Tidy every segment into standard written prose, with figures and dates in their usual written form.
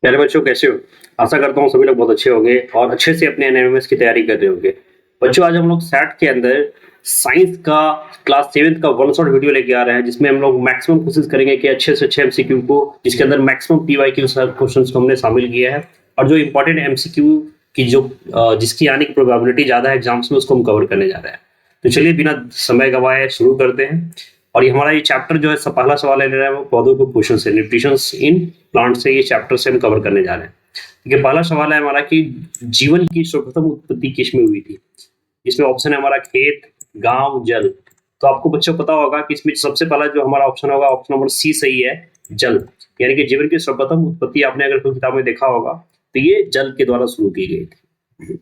प्यारे बच्चों, कैसे हो? आशा करता हूँ सभी लोग बहुत अच्छे होंगे और अच्छे से अपने एनएमएस की तैयारी कर रहे होंगे। बच्चों, आज हम लोग सैट के अंदर साइंस का क्लास 7th का वन शॉट वीडियो लेके आ रहे हैं, जिसमें हम लोग मैक्सिमम कोशिश करेंगे कि अच्छे से अच्छे एमसीक्यू को, जिसके अंदर मैक्सिमम पीवाईक्यू क्वेश्चंस को हमने शामिल किया है और जो इंपॉर्टेंट एमसीक्यू की जिसकी आने की प्रोबेबिलिटी ज्यादा है एग्जाम्स में, उसको हम कवर करने जा रहे हैं। तो चलिए बिना समय गवाए शुरू करते हैं। और ये हमारा ये चैप्टर जो है पहला सवाल है ले रहा है वो पौधों के पोषण से, न्यूट्रिशन इन प्लांट से, ये चैप्टर से हम कवर करने जा रहे हैं। देखिए, पहला सवाल है हमारा कि जीवन की सर्वप्रथम उत्पत्ति किसमें हुई थी। इसमें ऑप्शन है हमारा खेत, गांव, जल। तो आपको बच्चों पता होगा कि इसमें सबसे पहला जो हमारा ऑप्शन होगा, ऑप्शन नंबर सी सही है, जल। यानी कि जीवन की सर्वप्रथम उत्पत्ति आपने अगर कोई किताब में देखा होगा तो ये जल के द्वारा शुरू की गई थी।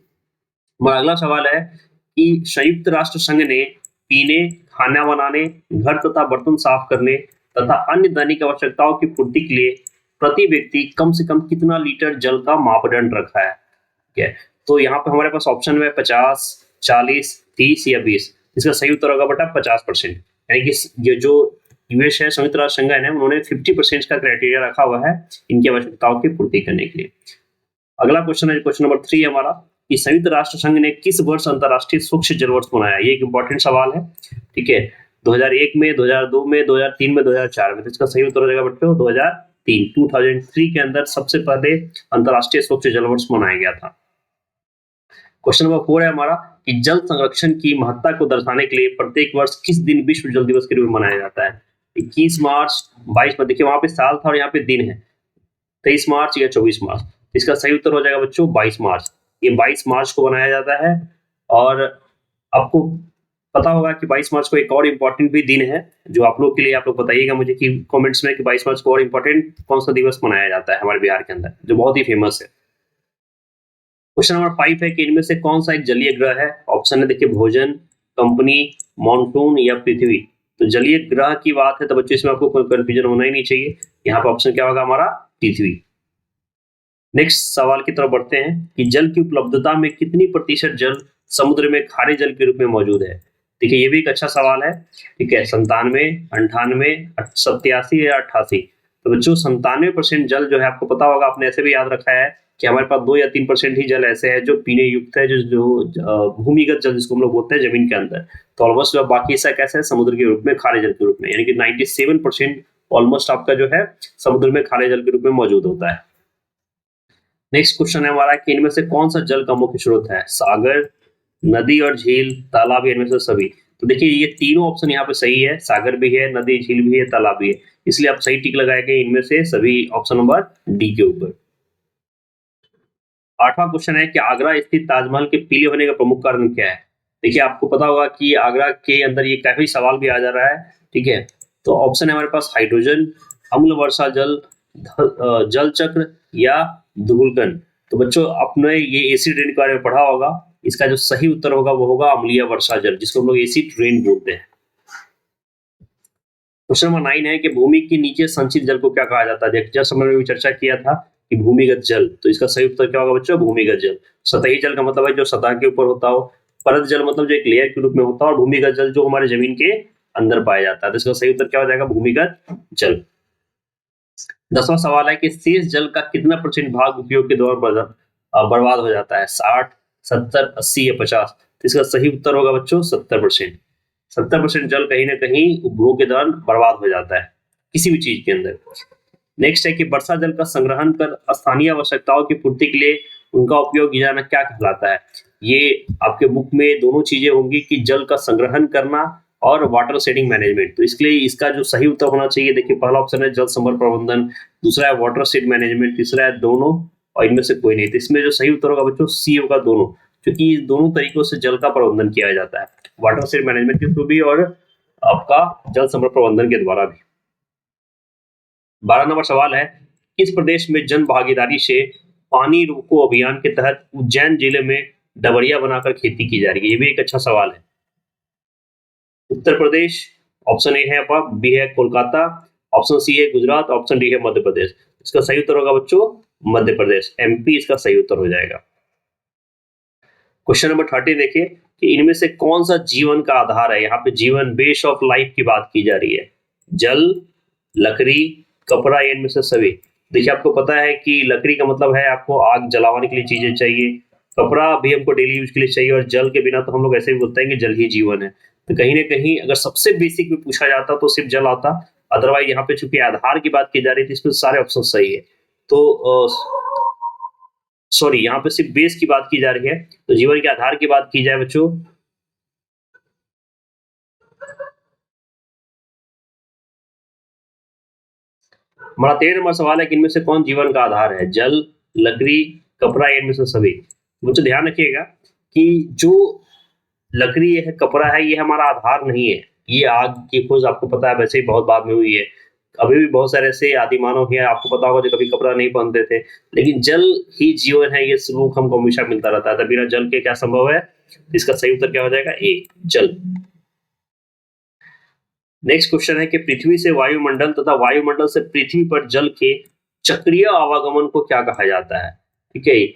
हमारा अगला सवाल है कि संयुक्त राष्ट्र संघ ने पीने, खाना बनाने, घर तथा बर्तन साफ करने तथा अन्य दैनिक आवश्यकताओं की पूर्ति के लिए प्रति व्यक्ति कम से कम कितना लीटर जल का मापदंड रखा है। ठीक है, तो यहाँ पे हमारे पास ऑप्शन में 50, 40, 30 या 20। इसका सही उत्तर होगा बेटा 50%। यानी कि ये जो यूएस है, संयुक्त राष्ट्र संघ है, उन्होंने 50% का क्राइटेरिया रखा हुआ है इनकी आवश्यकताओं की पूर्ति करने के लिए। अगला क्वेश्चन है, क्वेश्चन नंबर 3 हमारा, कि संयुक्त राष्ट्र संघ ने किस वर्ष अंतरराष्ट्रीय स्वच्छ जल वर्ष मनाया। ये एक इंपॉर्टेंट सवाल है। ठीक है, 2001 में, 2002 में, 2003 में, 2004 में। तो इसका सही उत्तर हो जाएगा बच्चों 2003। 2003 के अंदर सबसे पहले अंतरराष्ट्रीय स्वच्छ जल वर्ष मनाया गया था। क्वेश्चन नंबर 4 है हमारा कि जल संरक्षण की महत्ता को दर्शाने के लिए प्रत्येक वर्ष किस दिन विश्व जल दिवस के रूप में मनाया जाता है। 21 मार्च, 22 में, देखिए वहां पे साल था और यहाँ पे दिन है, 23 मार्च या 24 मार्च। इसका सही उत्तर हो जाएगा बच्चों 22 मार्च। ये 22 मार्च को बनाया जाता है। और आपको पता होगा कि 22 मार्च को एक और इम्पोर्टेंट भी दिन है, जो आप लोग के लिए, आप लोग बताइएगा मुझे कि कमेंट्स में कि 22 मार्च को और इम्पोर्टेंट कौन सा दिवस मनाया जाता है हमारे बिहार के अंदर, जो बहुत ही फेमस है। क्वेश्चन नंबर 5 है कि इनमें से कौन सा एक जलीय ग्रह है। ऑप्शन है देखिए, भोजन, कंपनी, मॉनसून या पृथ्वी। तो जलीय ग्रह की बात है तो बच्चों इसमें आपको कोई कंफ्यूजन होना ही नहीं चाहिए। यहाँ पे ऑप्शन क्या होगा हमारा, पृथ्वी। नेक्स्ट सवाल की तरफ बढ़ते हैं कि जल की उपलब्धता में कितनी प्रतिशत जल समुद्र में खारे जल के रूप में मौजूद है। देखिए, ये भी एक अच्छा सवाल है। ठीक है, 97, 98, 87 या 88। तो बच्चों 97% जल जो है, आपको पता होगा, आपने ऐसे भी याद रखा है कि हमारे पास 2 या 3% ही जल ऐसे है जो पीने युक्त है, जो जो भूमिगत जल जिसको हम लोग बोलते हैं जमीन के अंदर। तो ऑलमोस्ट बाकी हिस्सा कैसे है, समुद्र के रूप में, खारे जल के रूप में। यानी कि 97% ऑलमोस्ट आपका जो है समुद्र में खारे जल के रूप में मौजूद होता है। नेक्स्ट क्वेश्चन है हमारा कि इनमें से कौन सा जल का मुख्य स्रोत है। सागर, नदी और झील, तालाब, या इनमें से सभी। तो देखिए, ये तीनों ऑप्शन यहाँ पे सही है। सागर भी है, नदी झील भी है, तालाब भी है। इसलिए आप सही टिक लगाएंगे इनमें से सभी, ऑप्शन नंबर डी के ऊपर। 8वां क्वेश्चन है कि आगरा स्थित ताजमहल के पीले होने का प्रमुख कारण क्या है। देखिए, आपको पता होगा कि आगरा के अंदर ये काफी सवाल भी आ जा रहा है। ठीक है, तो ऑप्शन है हमारे पास हाइड्रोजन, अम्ल वर्षा जल, जल चक्र या धूलकण। तो बच्चों, आपने ये एसिड रेन के बारे में पढ़ा होगा। इसका जो सही उत्तर होगा वो होगा अम्लीय वर्षा जल, जिसको हम लोग एसिड रेन बोलते हैं। क्वेश्चन नंबर 9 है कि भूमि के नीचे संचित जल को क्या कहा जाता है। जैसे हमने भी चर्चा किया था कि भूमिगत जल। तो इसका सही उत्तर क्या होगा बच्चों, भूमिगत जल। सतही जल का मतलब है जो सतह के ऊपर होता हो, परत जल मतलब जो एक लेयर के रूप में होता है, और भूमिगत जल जो हमारे जमीन के अंदर पाया जाता है। तो इसका सही उत्तर क्या हो जाएगा, भूमिगत जल। 10वां सवाल है कि शेष जल का कितना % भाग उपयोग के दौरान बर्बाद हो जाता है। 60, 70, 80 या 50। तो इसका सही उत्तर होगा बच्चों 70%। 70% जल कहीं ना कहीं उपभोग के दौरान बर्बाद हो जाता है किसी भी चीज के अंदर। नेक्स्ट है कि वर्षा जल का संग्रहण कर स्थानीय आवश्यकताओं की पूर्ति के लिए उनका उपयोग किया जाना क्या कहलाता है। ये आपके बुक में दोनों चीजें होंगी कि जल का संग्रहण करना और वाटर शेडिंग मैनेजमेंट। तो इसके लिए इसका जो सही उत्तर होना चाहिए, देखिए पहला ऑप्शन है जल संभर प्रबंधन, दूसरा है वाटर शेड मैनेजमेंट, तीसरा है दोनों, और इनमें से कोई नहीं। तो इसमें जो सही उत्तर होगा बच्चों सी होगा, दोनों। क्योंकि दोनों तरीकों से जल का प्रबंधन किया जाता है, वाटर शेड मैनेजमेंट के थ्रू भी और आपका जल संभर प्रबंधन के द्वारा भी। 12 नंबर सवाल है, किस प्रदेश में जन भागीदारी से पानी रोको अभियान के तहत उज्जैन जिले में डबरिया बनाकर खेती की जा रही है। ये भी एक अच्छा सवाल है। उत्तर प्रदेश, ऑप्शन ए है आपका, बी है कोलकाता, ऑप्शन सी है गुजरात, ऑप्शन डी है मध्य प्रदेश। इसका सही उत्तर होगा बच्चों मध्य प्रदेश, एमपी इसका सही उत्तर हो जाएगा। क्वेश्चन नंबर 13 देखिए कि इनमें से कौन सा जीवन का आधार है। यहाँ पे जीवन, बेस ऑफ लाइफ की बात की जा रही है। जल, लकड़ी, कपड़ा, या इनमें से सभी। देखिए आपको पता है कि लकड़ी का मतलब है आपको आग जलाने के लिए चीजें चाहिए, कपड़ा भी हमको डेली यूज के लिए चाहिए और जल के बिना तो हम लोग ऐसे भी बोलते हैं कि जल ही जीवन है। तो कहीं न कहीं अगर सबसे बेसिक में पूछा जाता तो सिर्फ जल आता, अदरवाइज़ यहाँ पे चूँकि आधार की बात की जा रही थी इसमें सारे ऑप्शन सही है। तो सॉरी यहाँ पे सिर्फ बेस की बात की जा रही है, तो जीवन के आधार की बात की जाए बच्चों, हमारा 13 नंबर सवाल है कि इनमें से कौन जीवन का आधार है? जल, लकड़ी, कपड़ा या इनमें से सभी? मुझे ध्यान रखिएगा कि जो लकड़ी है, कपड़ा है, ये हमारा आधार नहीं है। ये आग की खोज आपको पता है वैसे ही बहुत बाद में हुई है। अभी भी बहुत सारे ऐसे आदि मानव हैं, आपको पता होगा जो कभी कपड़ा नहीं पहनते थे। लेकिन जल ही जीवन है, ये सबूत हमको हमेशा मिलता रहता है। तो बिना जल के क्या संभव है? इसका सही उत्तर क्या हो जाएगा? ए, जल। नेक्स्ट क्वेश्चन है कि पृथ्वी से वायुमंडल तथा वायुमंडल से पृथ्वी पर जल के चक्रीय आवागमन को क्या कहा जाता है? ठीक है,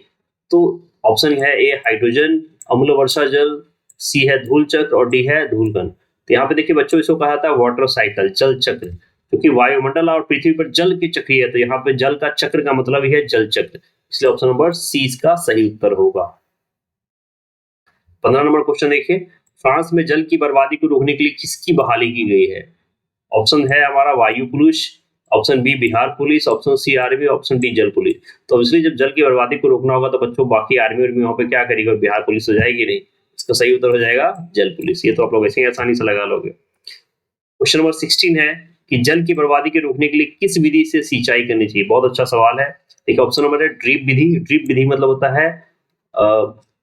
तो ऑप्शन है ए हाइड्रोजन, अम्ल वर्षा जल, सी है धूल चक्र और डी है धूलकण। तो यहाँ पे देखिए बच्चों इसको कहा जाता है वाटर साइकिल, जल चक्र, क्योंकि वायुमंडल और पृथ्वी पर जल की चक्रीय है तो यहाँ पे जल का चक्र का मतलब ही है जल चक्र, इसलिए ऑप्शन नंबर सी इसका सही उत्तर होगा। 15 नंबर क्वेश्चन देखिए, फ्रांस में जल की बर्बादी को रोकने के लिए किसकी बहाली की गई है? ऑप्शन है हमारा वायु police, option B Bihar police, option C army, option D जल पुलिस। तो इसलिए जब जल की बर्बादी को रोकना होगा तो बच्चों बाकी आर्मी और वहाँ पे क्या करेगी, बिहार पुलिस तो जाएगी नहीं। इसका सही उत्तर हो जाएगा जल पुलिस। ये तो आप लोग ऐसे ही आसानी से लगा लोगे। क्वेश्चन नंबर 16 है कि जल की बर्बादी के रोकने के लिए किस विधि से सिंचाई करनी चाहिए? बहुत अच्छा सवाल है। एक ऑप्शन नंबर है ड्रिप विधि। ड्रिप विधि मतलब होता है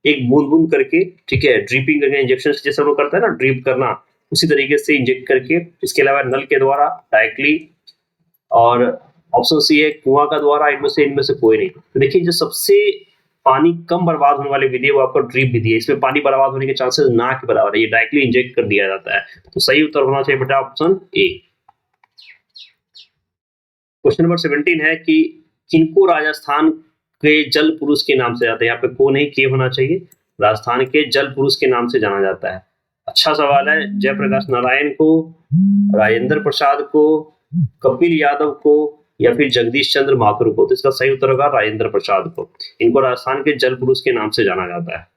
एक बूंद बूंद करके, ठीक है, ड्रिपिंग करके, इंजेक्शन जैसे हम लोग करते हैं ना, ड्रिप करना, उसी तरीके से इंजेक्ट करके। इसके अलावा नल के द्वारा डायरेक्टली, और ऑप्शन सी है कुआं का द्वारा। इनमें से कोई नहीं। तो देखिए जो सबसे पानी कम बर्बाद होने वाली विधि है वो आपका ड्रिप विधि है। इसमें पानी बर्बाद होने के चांसेस ना के बराबर है, ये डायरेक्टली इंजेक्ट कर दिया जाता है। तो सही उत्तर होना चाहिए बेटा ऑप्शन ए। क्वेश्चन नंबर 17 है कि किनको राजस्थान के जल पुरुष के नाम से जाता है? यहाँ पे को नहीं, के होना चाहिए। राजस्थान के जल पुरुष के नाम से जाना जाता है। अच्छा सवाल है। जयप्रकाश नारायण को, राजेंद्र प्रसाद को, कपिल यादव को या फिर जगदीश चंद्र माथुर को? तो इसका सही उत्तर होगा राजेंद्र प्रसाद को। इनको राजस्थान के जल पुरुष के नाम से जाना जाता है।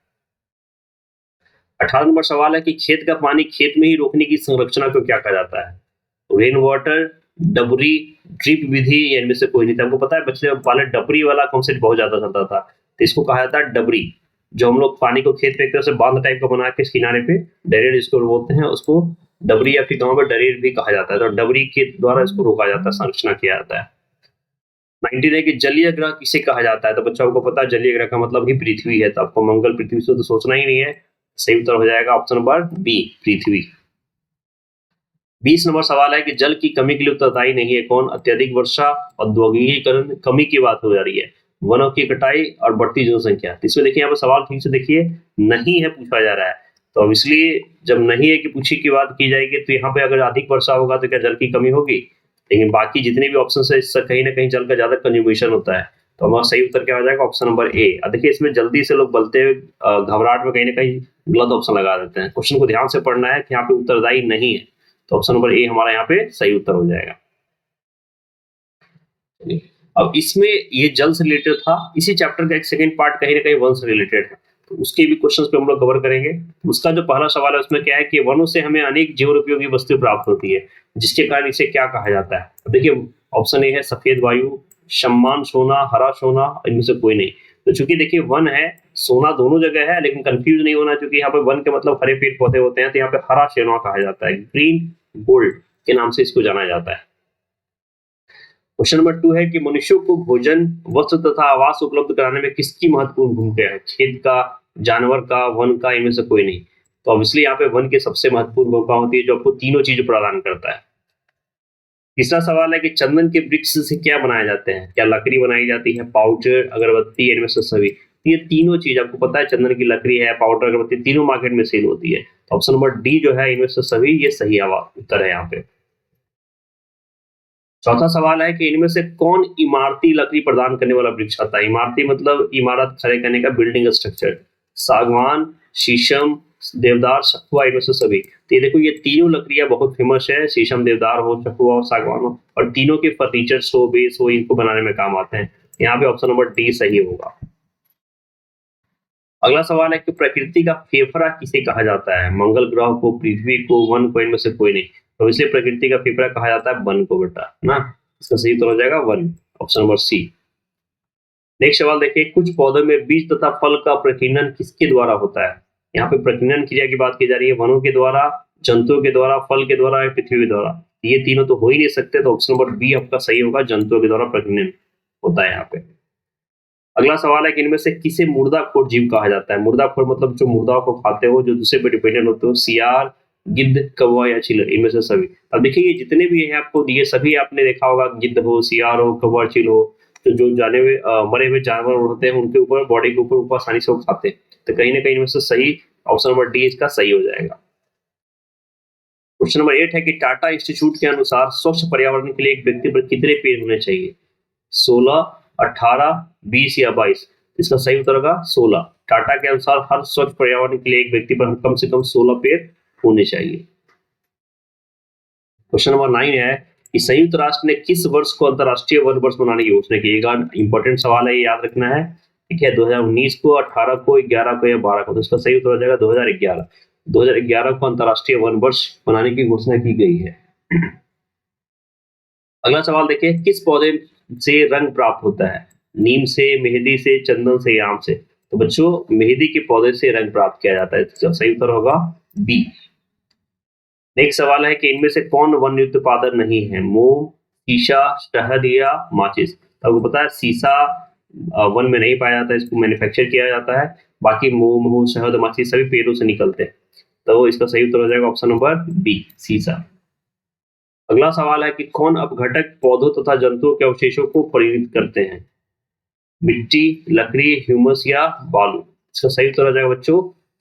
18 नंबर सवाल है कि खेत का पानी खेत में ही रोकने की संरचना को क्या कहा जाता है? रेन वाटर, डबरी, ड्रिप विधि या इनमें से कोई नहीं था। हमको पता है बच्चे पहले डबरी वाला कॉन्सेप्ट बहुत ज्यादा चलता था, तो इसको कहा जाता है डबरी। जो हम लोग पानी को खेत में एक तरह से बांध टाइप का बना के इस किनारे पे डरेर इसको बोलते हैं, उसको डबरी या फिर गाँव में डरेर भी कहा जाता है। तो डबरी के द्वारा इसको रोका जाता है, संरचना किया जाता है। 19 है कि जलीय ग्रह किसे कहा जाता है? तो बच्चों आपको पता है जलीय ग्रह का मतलब ही पृथ्वी है, तो आपको मंगल पृथ्वी से तो सोचना ही नहीं है। सही उत्तर हो जाएगा ऑप्शन नंबर बी, पृथ्वी। 20 नंबर सवाल है कि जल की कमी के लिए उत्तरदायी नहीं है कौन? अत्यधिक वर्षा, औद्योगिकीकरण, कमी की बात हो जा रही है, वनों की कटाई और बढ़ती जनसंख्या। तो इसमें देखिए यहाँ पर सवाल ठीक से देखिए, नहीं है पूछा जा रहा है। तो अब इसलिए जब नहीं है कि पूछी की बात की जाएगी तो यहाँ पे अगर अधिक वर्षा होगा तो क्या जल की कमी होगी? लेकिन बाकी जितने भी ऑप्शन है इससे कहीं ना कहीं जल का ज्यादा कंज्यूमेशन होता है। तो हमारा सही उत्तर क्या हो जाएगा? Option number A. देखिए इसमें जल्दी से लोग बोलते हुए घबराहट में कहीं ना कहीं गलत ऑप्शन लगा देते हैं। क्वेश्चन को ध्यान से पढ़ना है कि यहाँ पे उत्तरदायी नहीं है, तो ऑप्शन नंबर ए हमारा यहाँ पे सही उत्तर हो जाएगा। अब इसमें ये जल से रिलेटेड था, इसी चैप्टर का एक सेकंड पार्ट कहीं ना कहीं वन से रिलेटेड है, तो उसके भी क्वेश्चंस पे हम लोग कवर करेंगे। उसका जो पहला सवाल है उसमें क्या है कि वनों से हमें अनेक जीवन उपयोगी वस्तु प्राप्त होती है, जिसके कारण इसे क्या कहा जाता है? तो देखिए ऑप्शन ए है सफेद वायु, सम्मान सोना, हरा सोना, इनमें से कोई नहीं। तो चूंकि देखिए वन है, सोना दोनों जगह है, लेकिन कंफ्यूज नहीं होना, क्योंकि यहाँ पे वन के मतलब हरे पेड़ पौधे होते हैं, तो यहाँ पे हरा सोना कहा जाता है, ग्रीन गोल्ड के नाम से इसको जाना जाता है। क्वेश्चन नंबर 2 है कि मनुष्यों को भोजन, वस्त्र तथा आवास उपलब्ध कराने में किसकी महत्वपूर्ण भूमिका है? खेत का, जानवर का, वन का, इनमें से कोई नहीं। तो ऑब्वियसली यहाँ पे वन की सबसे महत्वपूर्ण भूमिका होती है, जो आपको तीनों चीज प्रदान करता है। तीसरा सवाल है कि चंदन के वृक्ष से क्या बनाए जाते हैं? क्या लकड़ी बनाई जाती है, पाउडर, अगरबत्ती, इनमें से सभी? ये तीनों चीज आपको पता है, चंदन की लकड़ी है, पाउडर, अगरबत्ती, तीनों मार्केट में सेल होती है। तो ऑप्शन नंबर डी जो है इनमें से सभी, ये सही उत्तर है यहाँ पे। चौथा सवाल है कि इनमें से कौन इमारती लकड़ी प्रदान करने वाला वृक्ष आता है? इमारती मतलब इमारत खड़े करने का, बिल्डिंग स्ट्रक्चर। सागवान, शीशम, देवदार, शखुआ, इनमें से सभी। तो ये देखो ये तीनों लकड़ियां बहुत फेमस है, शीशम, देवदार हो, शखुआ और सागवान हो, और तीनों के फर्नीचर हो, बेस हो, इनको बनाने में काम आते हैं। यहाँ पे ऑप्शन नंबर डी सही होगा। अगला सवाल है कि प्रकृति का फेफड़ा किसे कहा जाता है? मंगल ग्रह को, पृथ्वी को, वन को, इनमें से कोई नहीं। तो इसलिए प्रकृति का फेफड़ा कहा जाता है वन को बेटा, है ना। इसका सही उत्तर हो जाएगा one, option number C. Next सवाल देखिए, कुछ पौधों में बीज तथा फल का प्रकीर्णन किसके द्वारा होता है? यहाँ पे प्रकीर्णन क्रिया की बात की जा रही है, वनों के द्वारा, जंतुओं के द्वारा, फल के द्वारा या पृथ्वी के द्वारा। ये तीनों तो हो ही नहीं सकते, तो ऑप्शन नंबर बी आपका सही होगा, जंतुओं के द्वारा प्रकीर्णन होता है यहाँ पे। अगला सवाल है कि इनमें से किसे मुर्दाखोर जीव कहा जाता है? मुर्दाखोर मतलब जो मुर्दाओं को खाते हो, जो दूसरे पे डिपेंडेंट होते हो, सियार, गिद्ध, कौवा या चिल, इनमें से सभी। अब देखिए ये जितने भी हैं आपको दिए, सभी आपने देखा होगा, गिद्ध हो, सियार हो, कौवा, चिल हो, तो जो जाने हुए मरे हुए जानवर होते हैं उनके ऊपर, बॉडी के ऊपर आसानी से वो खाते हैं। तो कहीं ना कहीं इनमें से सही ऑप्शन नंबर डी इसका सही हो जाएगा। क्वेश्चन नंबर 8 है कि टाटा इंस्टीट्यूट के अनुसार स्वच्छ पर्यावरण के लिए एक व्यक्ति पर कितने पेड़ होने चाहिए? 16, 18, 20 या 22? इसका सही उत्तर होगा 16। टाटा के अनुसार हर स्वच्छ पर्यावरण के लिए एक व्यक्ति पर कम से कम 16 पेड़ होने चाहिए। क्वेश्चन नंबर 9 है कि संयुक्त राष्ट्र ने किस वर्ष को अंतरराष्ट्रीय वन वर्ष मनाने की घोषणा की? इंपॉर्टेंट सवाल है, ये याद रखना है। ठीक है, 2019 को, 18 को, 11 को या 12 को? तो इसका सही उत्तर हो जाएगा 2011। 2011 को अंतरराष्ट्रीय वन वर्ष मनाने की घोषणा की गई है। अगला सवाल देखिए, किस पौधे से रंग प्राप्त होता है? नीम से, मेहंदी से, चंदन से या आम से? तो बच्चों मेहंदी के पौधे से रंग प्राप्त किया जाता है, इसका सही उत्तर होगा बी। नेक्स्ट सवाल है कि इनमें से कौन वन उत्पादन नहीं है? मोम, शीशा, शहद या माचिस? तो आपको पता है शीशा वन में नहीं पाया जाता है, इसको मैन्युफैक्चर किया जाता है। बाकी मोम हो, शहद, माचिस सभी पेड़ों से निकलते हैं। तो इसका सही उत्तर हो जाएगा ऑप्शन नंबर बी, शीशा। अगला सवाल है कि कौन अपघटक पौधों तथा जंतुओं के अवशेषों को परिवर्तित करते हैं? मिट्टी, लकड़ी, ह्यूमस या बालू? इसका सही उत्तर हो जाएगा बच्चों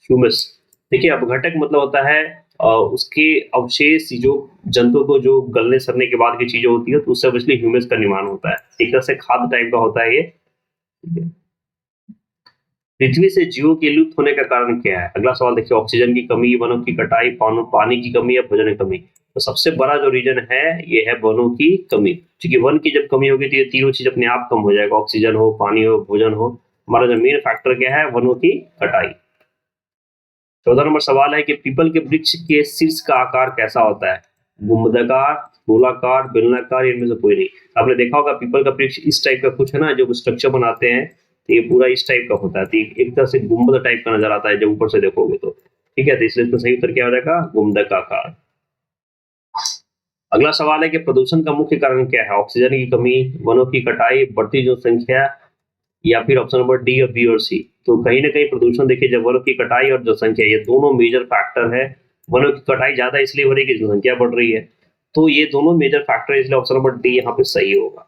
ह्यूमस। देखिए अपघटक मतलब होता है उसके अवशेष, जो जंतुओं को जो गलने सड़ने के बाद की चीजें होती है, तो उससे ऑब्वियसली ह्यूमस का निर्माण होता है। एक तरह से खाद टाइप का होता है ये। पृथ्वी से जीवों के लुप्त होने का कारण क्या है? अगला सवाल देखिए, ऑक्सीजन की कमी, वनों की कटाई, पानी की कमी या भोजन की कमी? तो सबसे बड़ा जो रीजन है ये है वनों की कमी। क्योंकि वन की जब कमी होगी तो ये तीनों चीज अपने आप कम हो जाएगा, ऑक्सीजन हो, पानी हो, भोजन हो। हमारा जो मेन फैक्टर क्या है? वनों की कटाई। 14 नंबर सवाल है कि पीपल के वृक्ष के शीर्ष का आकार कैसा होता है? गुंबदाकार, गोलाकार, बेलनाकार, इनमें से कोई नहीं। आपने देखा होगा पीपल का वृक्ष इस टाइप का कुछ है ना, जो स्ट्रक्चर बनाते हैं, तो ये पूरा इस टाइप का होता है। तो एक तरह से गुंबद टाइप का नजर आता है जब ऊपर से देखोगे तो। ठीक है, तो इसलिए इसका सही उत्तर क्या हो जाएगा? गुंबदाकार। अगला सवाल है कि प्रदूषण का मुख्य कारण क्या है? ऑक्सीजन की कमी, वनों की कटाई, बढ़ती जनसंख्या या फिर ऑप्शन नंबर डी और बी और सी? तो कहीं ना कहीं प्रदूषण देखिए, जब वनों की कटाई और जनसंख्या, ये दोनों मेजर फैक्टर है। वनों की कटाई ज्यादा इसलिए हो रही है कि जनसंख्या बढ़ रही है, तो ये दोनों मेजर फैक्टर है, इसलिए ऑप्शन नंबर डी यहाँ पे सही होगा।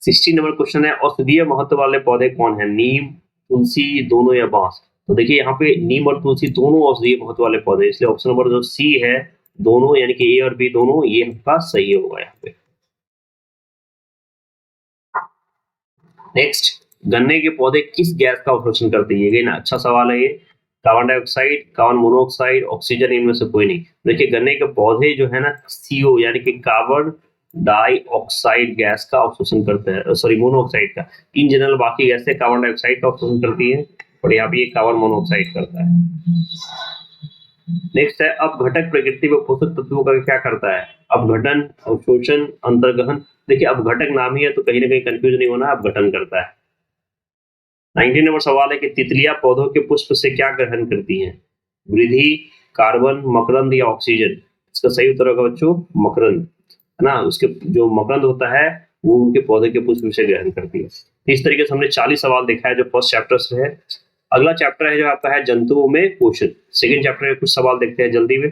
16 नंबर क्वेश्चन है, औषधीय महत्व वाले पौधे कौन है? नीम, तुलसी, दोनों या बांस? तो देखिए यहाँ पे नीम और तुलसी दोनों औषधीय महत्व वाले पौधे, इसलिए ऑप्शन नंबर जो सी है, दोनों, यानी कि ए और बी दोनों, ये आपका सही होगा यहाँ पे। नेक्स्ट, गन्ने के पौधे किस गैस का अवशोषण करते हैं? ये ना अच्छा सवाल है ये। Carbon dioxide, carbon monoxide, oxygen, इनमें से कोई नहीं। देखिए गन्ने के पौधे जो है ना, CO यानी कि कार्बन डाइऑक्साइड गैस का अवशोषण करते हैं, सॉरी मोनोऑक्साइड का। इन जनरल बाकी गैसें कार्बन डाइऑक्साइड का अवशोषण करती है, और यहाँ पे ये कार्बन मोनोऑक्साइड करता है। नेक्स्ट है, अपघटक प्रकृति में पोषक तत्वों का क्या करता है? अपघटन, अवशोषण, अंतर्गहन? देखिए अपघटक नाम ही है, तो कहीं ना कहीं कंफ्यूज नहीं होना, अपघटन करता है। 19 नंबर सवाल है कि तितलियां पौधों के पुष्प से क्या ग्रहण करती हैं? वृद्धि, कार्बन, मकरंद या ऑक्सीजन? इसका सही उत्तर होगा बच्चों मकरंद, है ना। उसके जो मकरंद होता है वो उनके पौधे के पुष्प से ग्रहण करती है। इस तरीके से हमने 40 सवाल देखा है जो फर्स्ट चैप्टर से है। अगला चैप्टर है जो आपका है जंतुओं में पोषण। सेकंड चैप्टर में कुछ सवाल देखते हैं जल्दी में।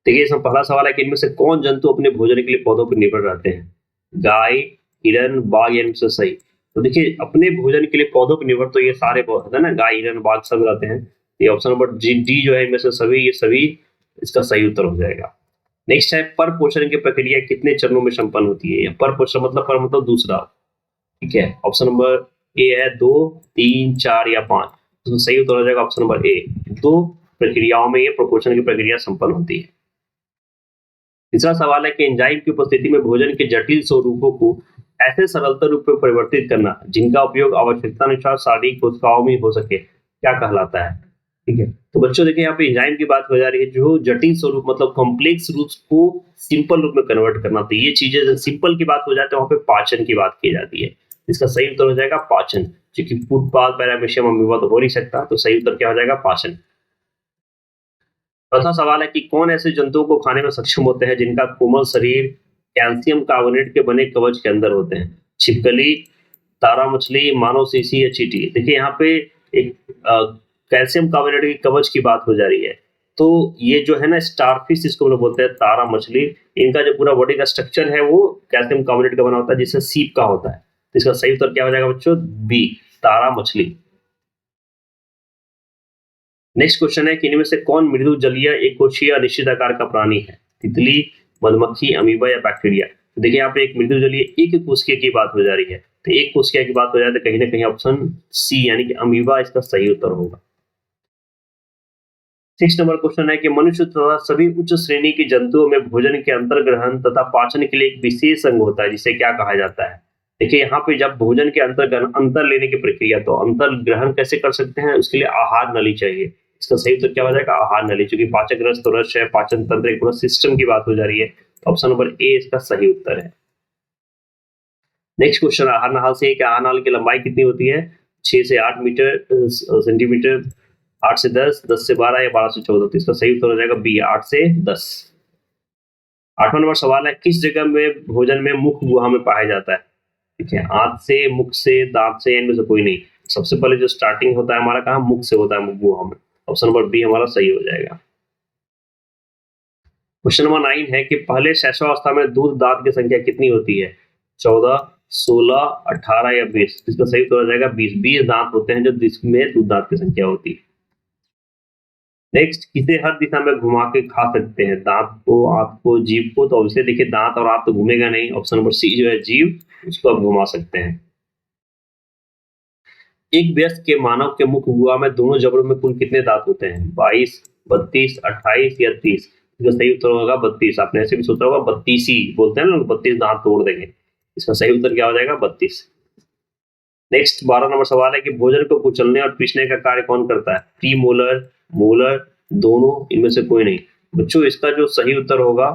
देखिए इसमें पहला सवाल है कि इनमें से कौन जंतु अपने भोजन के लिए पौधों पर निर्भर रहते हैं? गाय, हिरन, बाघ, या इनमें से सही? तो देखिए अपने भोजन के लिए पौधों पर निर्भर तो ये सारे पौधे है ना, गाय, हिरन, बाघ सब रहते हैं। ये ऑप्शन नंबर डी जो है, इनमें से सभी, ये सभी इसका सही उत्तर हो जाएगा। नेक्स्ट है, पर पोषण की प्रक्रिया कितने चरणों में संपन्न होती है? पर पोषण मतलब पर मतलब दूसरा। ठीक है, ऑप्शन नंबर ए है 2, 3, 4 या 5? तो सही उत्तर हो जाएगा ऑप्शन नंबर ए। 2 प्रक्रियाओं में ये प्रोपोर्शन की प्रक्रिया संपन्न होती है। तीसरा सवाल है कि एंजाइम की उपस्थिति में भोजन के जटिल स्वरूपों को ऐसे सरलता रूप में परिवर्तित करना जिनका उपयोग आवश्यकतानुसार शारीरिक कोशिकाओं में हो सके, क्या कहलाता है? ठीक है, तो बच्चों देखिए यहाँ पे एंजाइम की बात हो जा रही है, जो जटिल स्वरूप मतलब कॉम्प्लेक्स रूप को सिंपल रूप में कन्वर्ट करना। तो ये चीजें जब सिंपल की बात हो जाती है वहां पे पाचन की बात की जाती है। इसका सही उत्तर हो जाएगा पाचन, क्योंकि फुटपाथ पैरामीशियम अमीबा तो हो नहीं सकता, तो सही उत्तर क्या हो जाएगा? पाचन। चौथा सवाल है कि कौन ऐसे जंतुओं को खाने में सक्षम होते हैं जिनका कोमल शरीर कैल्शियम कार्बोनेट के बने कवच के अंदर होते हैं? छिपकली, तारा मछली, मानव शीशी या चींटी। देखिए यहाँ पे एक कैल्शियम कार्बोनेट के कवच की बात हो जा रही है। तो ये जो है ना स्टारफिश, इसको हम लोग बोलते हैं तारा मछली, इनका जो पूरा बॉडी का स्ट्रक्चर है वो कैल्शियम कार्बोनेट का बना होता है, जिससे सीप का होता है। तो इसका सही उत्तर क्या हो जाएगा बच्चों? बी, तारा मछली। नेक्स्ट क्वेश्चन है कि इनमें से कौन मृदु जलीय एक कोशीय अनिश्चित आकार का प्राणी है? तितली, मधुमक्खी, अमीबा या बैक्टीरिया। तो देखिए यहाँ पे एक मृदु जलीय एक कोशिका की बात हो जा रही है, तो एक कोशिका की बात हो जाए तो कहीं ना कहीं ऑप्शन सी यानी कि अमीबा इसका सही उत्तर होगा। 6 नंबर क्वेश्चन है कि मनुष्य तथा सभी उच्च श्रेणी के जंतुओं में भोजन के अंतर ग्रहण तथा पाचन के लिए एक विशेष अंग होता है, जिसे क्या कहा जाता है? देखिए यहाँ पे जब भोजन के अंतर लेने की प्रक्रिया, तो अंतर ग्रहण कैसे कर सकते हैं? उसके लिए आहार नली चाहिए। इसका सही उत्तर क्या हो जाएगा? आहार नली, क्योंकि पाचक रस तो रस है, पाचन तंत्र एक पूरा सिस्टम की बात हो जा रही है, तो ऑप्शन नंबर ए इसका सही उत्तर है। नेक्स्ट क्वेश्चन आहार नाल से, कि आहार नाल की लंबाई कितनी होती है? 6 से 8 मीटर सेंटीमीटर, 8 से 10, 10 से 12 या 12 से 14। तो इसका सही उत्तर हो जाएगा बी, 8 से 10। 8वां नंबर सवाल है, किस जगह में भोजन में मुख गुहा में पाया जाता है? ठीक है, आंत से, मुख से, दांत से, इनमें से कोई नहीं। सबसे पहले जो स्टार्टिंग होता है हमारा कहाँ? मुख से होता है, मुख गुहा में। ऑप्शन नंबर बी हमारा सही हो जाएगा। क्वेश्चन नंबर 9 है कि पहले शैशवावस्था में दूध दांत की संख्या कितनी होती है? 14, 16, 18 या 20। इसका सही उत्तर हो जाएगा 20। 20 दांत होते हैं जो जिसमें दूध दांत की संख्या होती है। नेक्स्ट, किसे हर दिशा में घुमा के खा सकते हैं? दांत को, आंत को, जीभ को। तो ऑब्वियसली देखिए दांत और आंत तो घूमेगा नहीं, ऑप्शन नंबर सी जो है जीभ, उसको आप घुमा सकते हैं। एक वयस्क के मानव के मुख गुहा में दोनों जबड़ों में कुल कितने दांत होते हैं? 22, 32, 28 या 30। इसका सही उत्तर होगा 32। आपने ऐसे भी सोचा होगा 32 ही बोलते हैं ना लोग, 32 दांत तोड़ देंगे। इसका सही उत्तर क्या हो जाएगा? 32। नेक्स्ट 12 नंबर सवाल है कि भोजन को कुचलने और पीसने का कार्य कौन करता है? प्रीमोलर, मोलर, दोनों, इनमें से कोई नहीं। बच्चों इसका जो सही उत्तर होगा,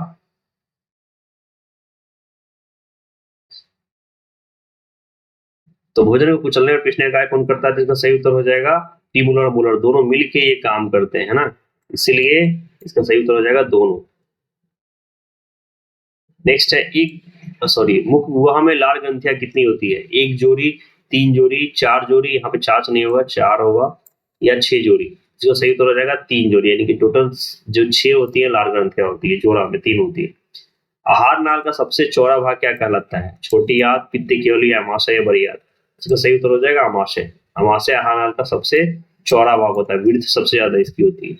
तो भोजन को कुचलने और पीसने का कार्य कौन करता है? तो इसका सही उत्तर हो जाएगा प्रीमोलर और मोलर, दोनों मिलके ये काम करते हैं ना, इसलिए इसका सही उत्तर हो जाएगा दोनों। नेक्स्ट है मुख गुहा में लार ग्रंथियां कितनी होती है? 1 जोड़ी, 3 जोड़ी, 4 जोड़ी। यहाँ पे 4 नहीं होगा, 4 होगा, या 6 जोड़ी। इसका सही उत्तर हो जाएगा 3 जोड़ी, यानी कि टोटल जो 6 होती है लार ग्रंथियां होती है, जोड़ा में 3 होती है। आहार नाल का सबसे चौड़ा भाग क्या कहलाता है? छोटी आंत, पित्त केवली, अमाशय या बड़ी आंत। इसका सही उत्तर हो जाएगा अमाशय। अमाशय आहार नाल का सबसे चौड़ा भाग होता है, विड्थ सबसे ज्यादा इसकी होती है।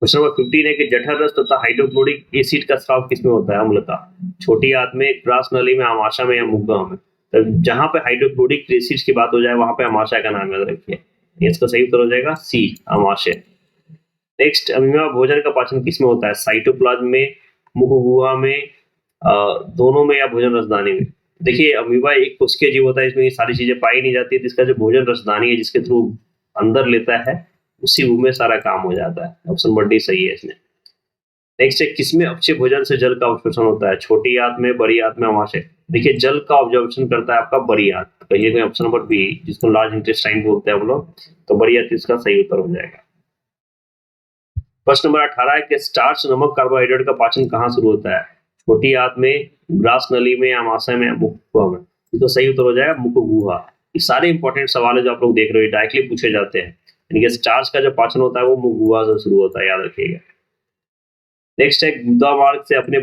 क्वेश्चन नंबर 15 है कि जठर रस तथा हाइड्रोक्लोरिक एसिड का स्राव किसमें होता है? अम्लता। छोटी आंत में, ग्रास नली में, आमाशय में या मुग्गा में। तो जहां पे हाइड्रोक्लोरिक एसिड की बात हो जाए वहां पे आमाशय का नाम याद रखिए। इसका सही उत्तर हो जाएगा सी, आमाशय। नेक्स्ट, अमीबा भोजन का पाचन किसमें होता है? साइटोप्लाज्म में, मुख गुहा में, दोनों में या भोजन रसदानी में। देखिए अमीबा एक कोशिकीय जीव होता है, इसमें ये सारी चीजें पाई नहीं जाती है, तो इसका जो भोजन रसदानी है जिसके थ्रू अंदर लेता है, उसी मुंह में सारा काम हो जाता है। ऑप्शन नंबर डी सही है इसमें। नेक्स्ट है, किसमें अपचे भोजन से जल का अवशोषण होता है? छोटी आंत में, बड़ी आंत में, अमाशय। देखिए जल का ऑब्जर्वेशन करता है आपका बड़ी आंत, कहिए ऑप्शन नंबर बी, जिसको लार्ज इंटेस्टाइन बोलते हैं हम लोग, तो बड़ी आंत इसका सही उत्तर हो जाएगा। प्रश्न नंबर 18 है कि स्टार्च नमक कार्बोहाइड्रेट का पाचन कहाँ शुरू होता है? छोटी आंत में, ग्रास नली में, आमाशय में, मुख गुहा में। तो सही उत्तर हो जाएगा मुख गुहा। ये सारे इंपॉर्टेंट सवाल है जो आप लोग देख रहे हो डायरेक्टली पूछे जाते हैं, यानी कि स्टार्च का जो पाचन होता है वो मुख गुहा से शुरू होता है, याद रखिएगा। नेक्स्ट है, गुदा मार्ग से अपने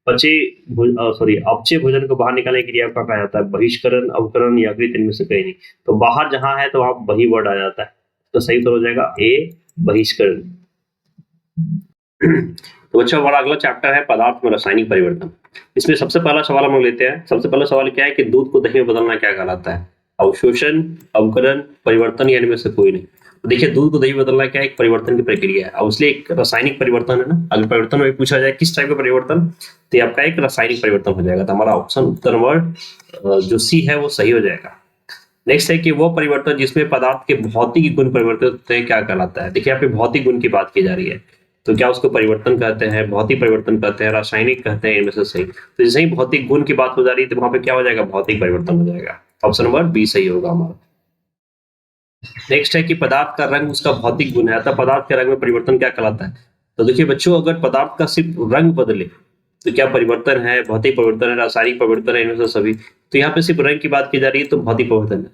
अपचे भोजन को बाहर निकालने के लिए आपका कहा जाता है? बहिष्करण, अवकरण, यकृत, इनमें से कहीं नहीं। तो बाहर जहां है तो वहां बही वर्ड आ जाता है, तो सही उत्तर हो जाएगा ए, बहिष्करण। तो बच्चों हमारा अगला चैप्टर है पदार्थ में रासायनिक परिवर्तन। इसमें सबसे पहला सवाल हम लोग लेते हैं। सबसे पहला सवाल क्या है कि दूध को दही में बदलना क्या कहलाता है? अवशोषण, अवकरण, परिवर्तन या इनमें से कोई नहीं। तो देखिए दूध को दही बदलना क्या एक परिवर्तन की प्रक्रिया है, अब इसलिए एक रासायनिक परिवर्तन है ना। अगर परिवर्तन में पूछा जाए किस टाइप का परिवर्तन, तो ये आपका एक रासायनिक परिवर्तन हो जाएगा। तो हमारा ऑप्शन उत्तर नंबर जो सी है वो सही हो जाएगा। नेक्स्ट है कि वो परिवर्तन जिसमें पदार्थ के भौतिक गुण परिवर्तित होते हैं क्या कहलाता है। देखिए यहाँ पे भौतिक गुण की बात की जा रही है, तो क्या उसको परिवर्तन कहते हैं, भौतिक परिवर्तन कहते हैं, रासायनिक कहते हैं, इनमें से सही। तो जैसे ही भौतिक गुण की बात हो जा रही है तो वहां पे क्या हो जाएगा, भौतिक परिवर्तन हो जाएगा। ऑप्शन नंबर बी सही होगा हमारा। नेक्स्ट है कि पदार्थ का रंग उसका भौतिक गुण है, अतः पदार्थ के रंग में परिवर्तन क्या कहलाता है। तो देखिए बच्चों अगर पदार्थ का सिर्फ रंग बदले तो क्या परिवर्तन है, भौतिक परिवर्तन है, रासायनिक परिवर्तन है, इनमें से सभी। तो यहाँ पे सिर्फ रंग की बात की जा रही है तो भौतिक परिवर्तन है।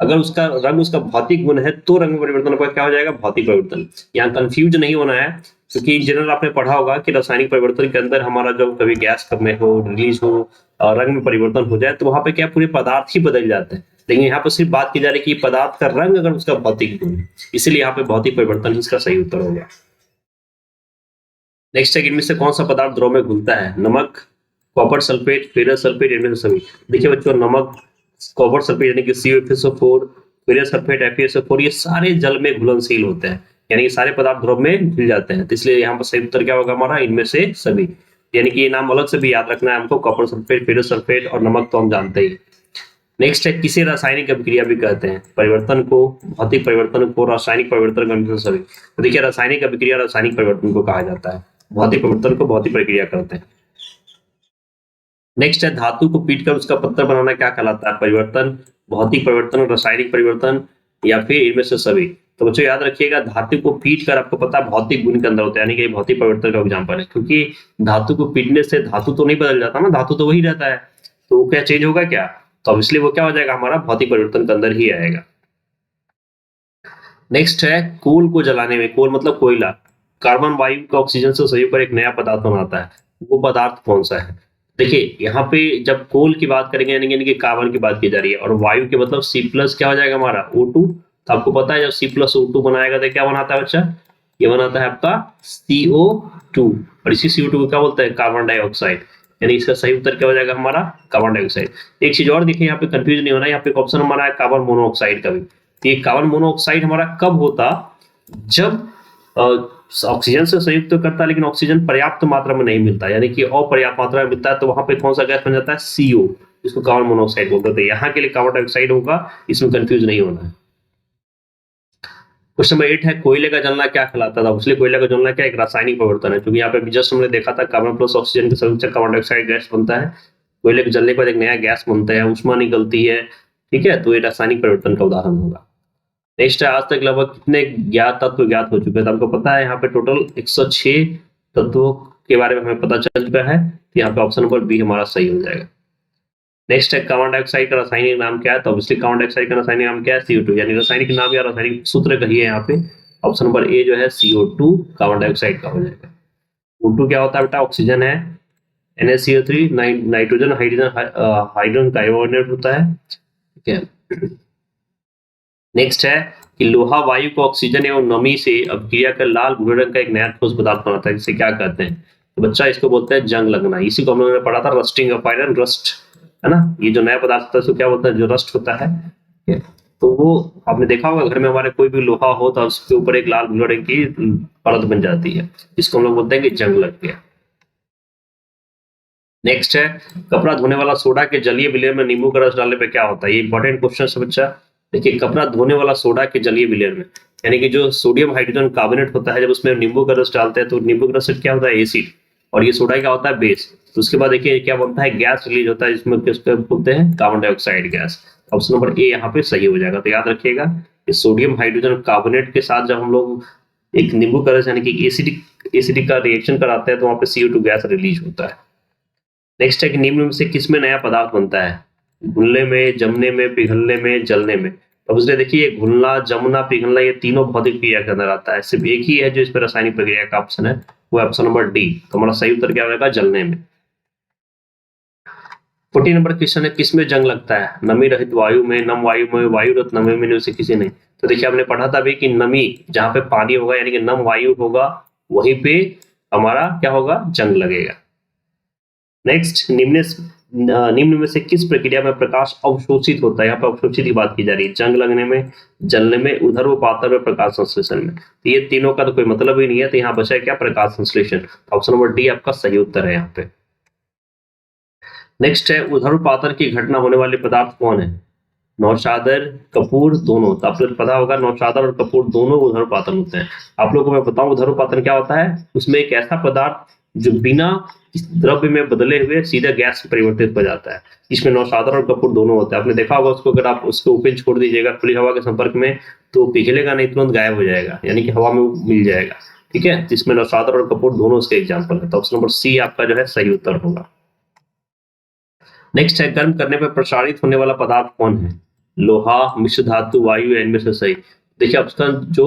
अगर उसका रंग उसका भौतिक गुण है तो रंग में परिवर्तन होगा, क्या हो जाएगा, भौतिक परिवर्तन। यहाँ कंफ्यूज नहीं होना है, क्योंकि जनरल आपने पढ़ा होगा कि रासायनिक परिवर्तन के अंदर हमारा जब कभी गैस में हो, रिलीज हो और रंग में परिवर्तन हो जाए तो वहां पे क्या पूरे पदार्थ ही बदल जाते हैं। लेकिन यहाँ पर सिर्फ बात की जा रही है कि पदार्थ का रंग अगर उसका भौतिक गुण है, इसलिए यहाँ पे भौतिक परिवर्तन इसका सही उत्तर होगा। नेक्स्ट है कि इनमें से कौन सा पदार्थ द्रव में घुलता है, नमक, कॉपर सल्फेट, फेरस सल्फेट, इनमें से सभी। देखिए बच्चों नमक, कॉपर सल्फेट यानी कि CuFeSO4, फेरस सल्फेट FeSO4 ये सारे जल में घुलनशील होते हैं, यानी कि सारे पदार्थ द्रव में घुल जाते हैं। तो इसलिए यहाँ पर सही उत्तर क्या होगा हमारा, इनमें से सभी। यानी कि ये नाम अलग से भी याद रखना है हमको, कॉपर सल्फेट, फेरस सल्फेट और नमक तो हम जानते ही। नेक्स्ट है किसे रासायनिक अभिक्रिया भी कहते हैं, परिवर्तन को, भौतिक परिवर्तन को, रासायनिक परिवर्तन को, इनमें से सभी। तो देखिए रासायनिक अभिक्रिया रासायनिक परिवर्तन को कहा जाता है, भौतिक परिवर्तन को भौतिक प्रक्रिया करते हैं। नेक्स्ट है धातु को पीटकर उसका पत्थर बनाना क्या कहलाता है, परिवर्तन, भौतिक परिवर्तन, रासायनिक परिवर्तन या फिर इनमें से सभी। तो बच्चों याद रखिएगा धातु को पीट कर आपको पता भौतिक गुण के अंदर होता है, यानी कि भौतिक परिवर्तन का एग्जाम्पल है। क्योंकि धातु को पीटने से धातु तो नहीं बदल जाता ना, धातु तो वही रहता है, तो वो क्या चेंज होगा क्या, तो इसलिए वो क्या हो जाएगा हमारा भौतिक परिवर्तन के अंदर ही आएगा। नेक्स्ट है कोल को जलाने में, कोल मतलब कोयला, कार्बन वायु का ऑक्सीजन से संयोग कर एक नया पदार्थ बनाता है, वो पदार्थ कौन सा है। देखिए यहाँ पे जब कोल की बात करेंगे यानी कि कार्बन की बात की जा रही है, और वायु के मतलब C+ क्या हो जाएगा हमारा O2। तो आपको पता है जब C+O2 बनाएगा तो क्या बनाता है बच्चा, ये बनाता है आपका CO2, और इसी CO2 को क्या बोलते हैं, कार्बन डाइऑक्साइड। यानी इसका सही उत्तर क्या हो जाएगा हमारा, कार्बन डाइऑक्साइड। एक चीज और देखिए यहाँ पे कंफ्यूज नहीं होना, यहाँ पे ऑप्शन हमारा है कार्बन मोनोऑक्साइड का भी। ये कार्बन मोनोऑक्साइड हमारा कब होता, जब ऑक्सीजन से संयुक्त तो करता है लेकिन ऑक्सीजन पर्याप्त मात्रा में नहीं मिलता, यानी कि अपर्याप्त मात्रा में मिलता है, तो वहां पे कौन सा गैस बन जाता है, CO, जिसको कार्बन मोनोऑक्साइड बोलते हैं। यहाँ के लिए कार्बन डाइऑक्साइड होगा, इसमें कंफ्यूज नहीं होना है। क्वेश्चन नंबर 8 है कोयले का जलना क्या कहलाता था, इसलिए कोयले का जलना क्या एक रासायनिक परिवर्तन है, क्योंकि यहाँ पे जस्ट हमने देखा था कार्बन प्लस ऑक्सीजन के संयुक्त से कार्बन डाइऑक्साइड गैस बनता है, कोयले के जलने के बाद एक नया गैस बनता है, ऊष्मा निकलती है, ठीक है, तो ये रासायनिक परिवर्तन का उदाहरण होगा। नेक्स्ट है आज तक लगभग कितने ज्ञात तत्व ज्ञात हो चुके हैं, तो आपको पता है यहाँ पे टोटल 106 तत्वों के बारे में हमें पता चल चुका है, यहाँ पे ऑप्शन नंबर बी हमारा सही हो जाएगा। नेक्स्ट है कार्बन डाइऑक्साइड का रासायनिक नाम क्या है, तो ऑब्वियसली कार्बन डाइऑक्साइड का रासायनिक नाम क्या है, CO2, यानी रासायनिक नाम या रासायनिक सूत्र कहिए यहाँ पे, ऑप्शन नंबर ए जो है CO2 कार्बन डाइऑक्साइड का हो जाएगा। O2 क्या होता है बेटा, ऑक्सीजन है, NaCO3 नाइट्रोजन हाइड्रोजन कार्बोनेट होता है, ठीक है। नेक्स्ट है कि लोहा वायु को ऑक्सीजन एवं नमी से अभिक्रिया कर लाल भूरे रंग का एक नया ठोस पदार्थ बनाता है, जिसे क्या कहते हैं, तो बच्चा इसको बोलते हैं जंग लगना। इसी को हम लोगों ने पढ़ा था, रस्टिंग ऑफ आयरन, रस्ट है ना, ये जो नया पदार्थ होता है उसको क्या बोलते हैं, जो रस्ट होता है। तो वो आपने देखा होगा घर में हमारे कोई भी लोहा हो तो उसके ऊपर एक लाल भूरे रंग की परत बन जाती है, जिसको हम लोग बोलते हैं कि जंग लग गया। नेक्स्ट है कपड़ा धोने वाला सोडा के जलीय विलयन में नींबू का रस डालने पे क्या होता है, ये इंपॉर्टेंट क्वेश्चन है बच्चा। देखिए कपड़ा धोने वाला सोडा के जलीय विलयन में, यानी कि जो सोडियम हाइड्रोजन कार्बोनेट होता है, जब उसमें नींबू का रस डालते हैं तो नींबू का रस से क्या होता है, एसिड, और ये सोडा क्या होता है, बेस। तो उसके बाद देखिए क्या बनता है, गैस रिलीज होता है, जिसमें किसको बोलते हैं, carbon dioxide gas. Option number A यहाँ पे सही हो जाएगा। तो याद रखिएगा कि सोडियम हाइड्रोजन कार्बोनेट के साथ जब हम लोग एक नींबू का रस यानी कि एसिडिक का रिएक्शन कराते हैं तो वहां पे CO2 गैस रिलीज होता है। नेक्स्ट है कि निम्न में से किसमें नया पदार्थ बनता है, घुलने में, जमने में, पिघलने में, जलने में। अब इसलिए देखिए घुलना, जमना, पिघलना ये तीनों भौतिक क्रिया के अंदर आता है, सिर्फ एक ही है जो इसमें रासायनिक प्रक्रिया का ऑप्शन है, वो ऑप्शन नंबर डी। तो हमारा सही उत्तर क्या होगा, जलने में। 14 नंबर क्वेश्चन है किसमें जंग लगता है, नमी रहित वायु में, नम वायु में, वायु रहित नमी में, से किसी नहीं। तो देखिए आपने पढ़ा था भी कि नमी जहां पे पानी होगा यानी कि नम वायु होगा, वहीं पे हमारा क्या होगा, जंग लगेगा। नेक्स्ट निम्न में से किस प्रक्रिया में प्रकाश अवशोषित होता है? यहाँ पर अवशोषित की बात की जा रही है, जंग लगने में, जलने में, ऊर्ध्वपातन में, प्रकाश संश्लेषण में। तो ये तीनों का तो कोई मतलब ही नहीं है, तो यहाँ बचा है क्या? प्रकाश संश्लेषण। ऑप्शन नंबर डी आपका सही उत्तर है यहाँ पे। नेक्स्ट है, ऊर्ध्वपातन की घटना होने वाले पदार्थ कौन है? नौशादर, कपूर, दोनों। तो आपको पता होगा नौशादर और कपूर दोनों ऊर्ध्वपातन होते हैं। आप लोगों को मैं बताऊं ऊर्ध्वपातन क्या होता है? उसमें एक ऐसा पदार्थ जो बिना इस द्रव्य में बदले हुए सीधा गैस में परिवर्तित हो जाता है। इसमें नौशादर और कपूर दोनों होता है। आपने देखा होगा उसको, अगर आप उसको ओपन छोड़ दीजिएगा खुली हवा के संपर्क में तो पिघलेगा नहीं, तुरंत गायब हो जाएगा, यानी कि हवा में मिल जाएगा। ठीक है, इसमें नौशादर और कपूर दोनों उसके एग्जाम्पल है। तो ऑप्शन नंबर सी आपका जो है सही उत्तर होगा। नेक्स्ट है, गर्म करने पर प्रसारित होने वाला पदार्थ कौन है? लोहा, मिश्र धातु, वायु, इनमें से सही। देखिए ऑप्शन जो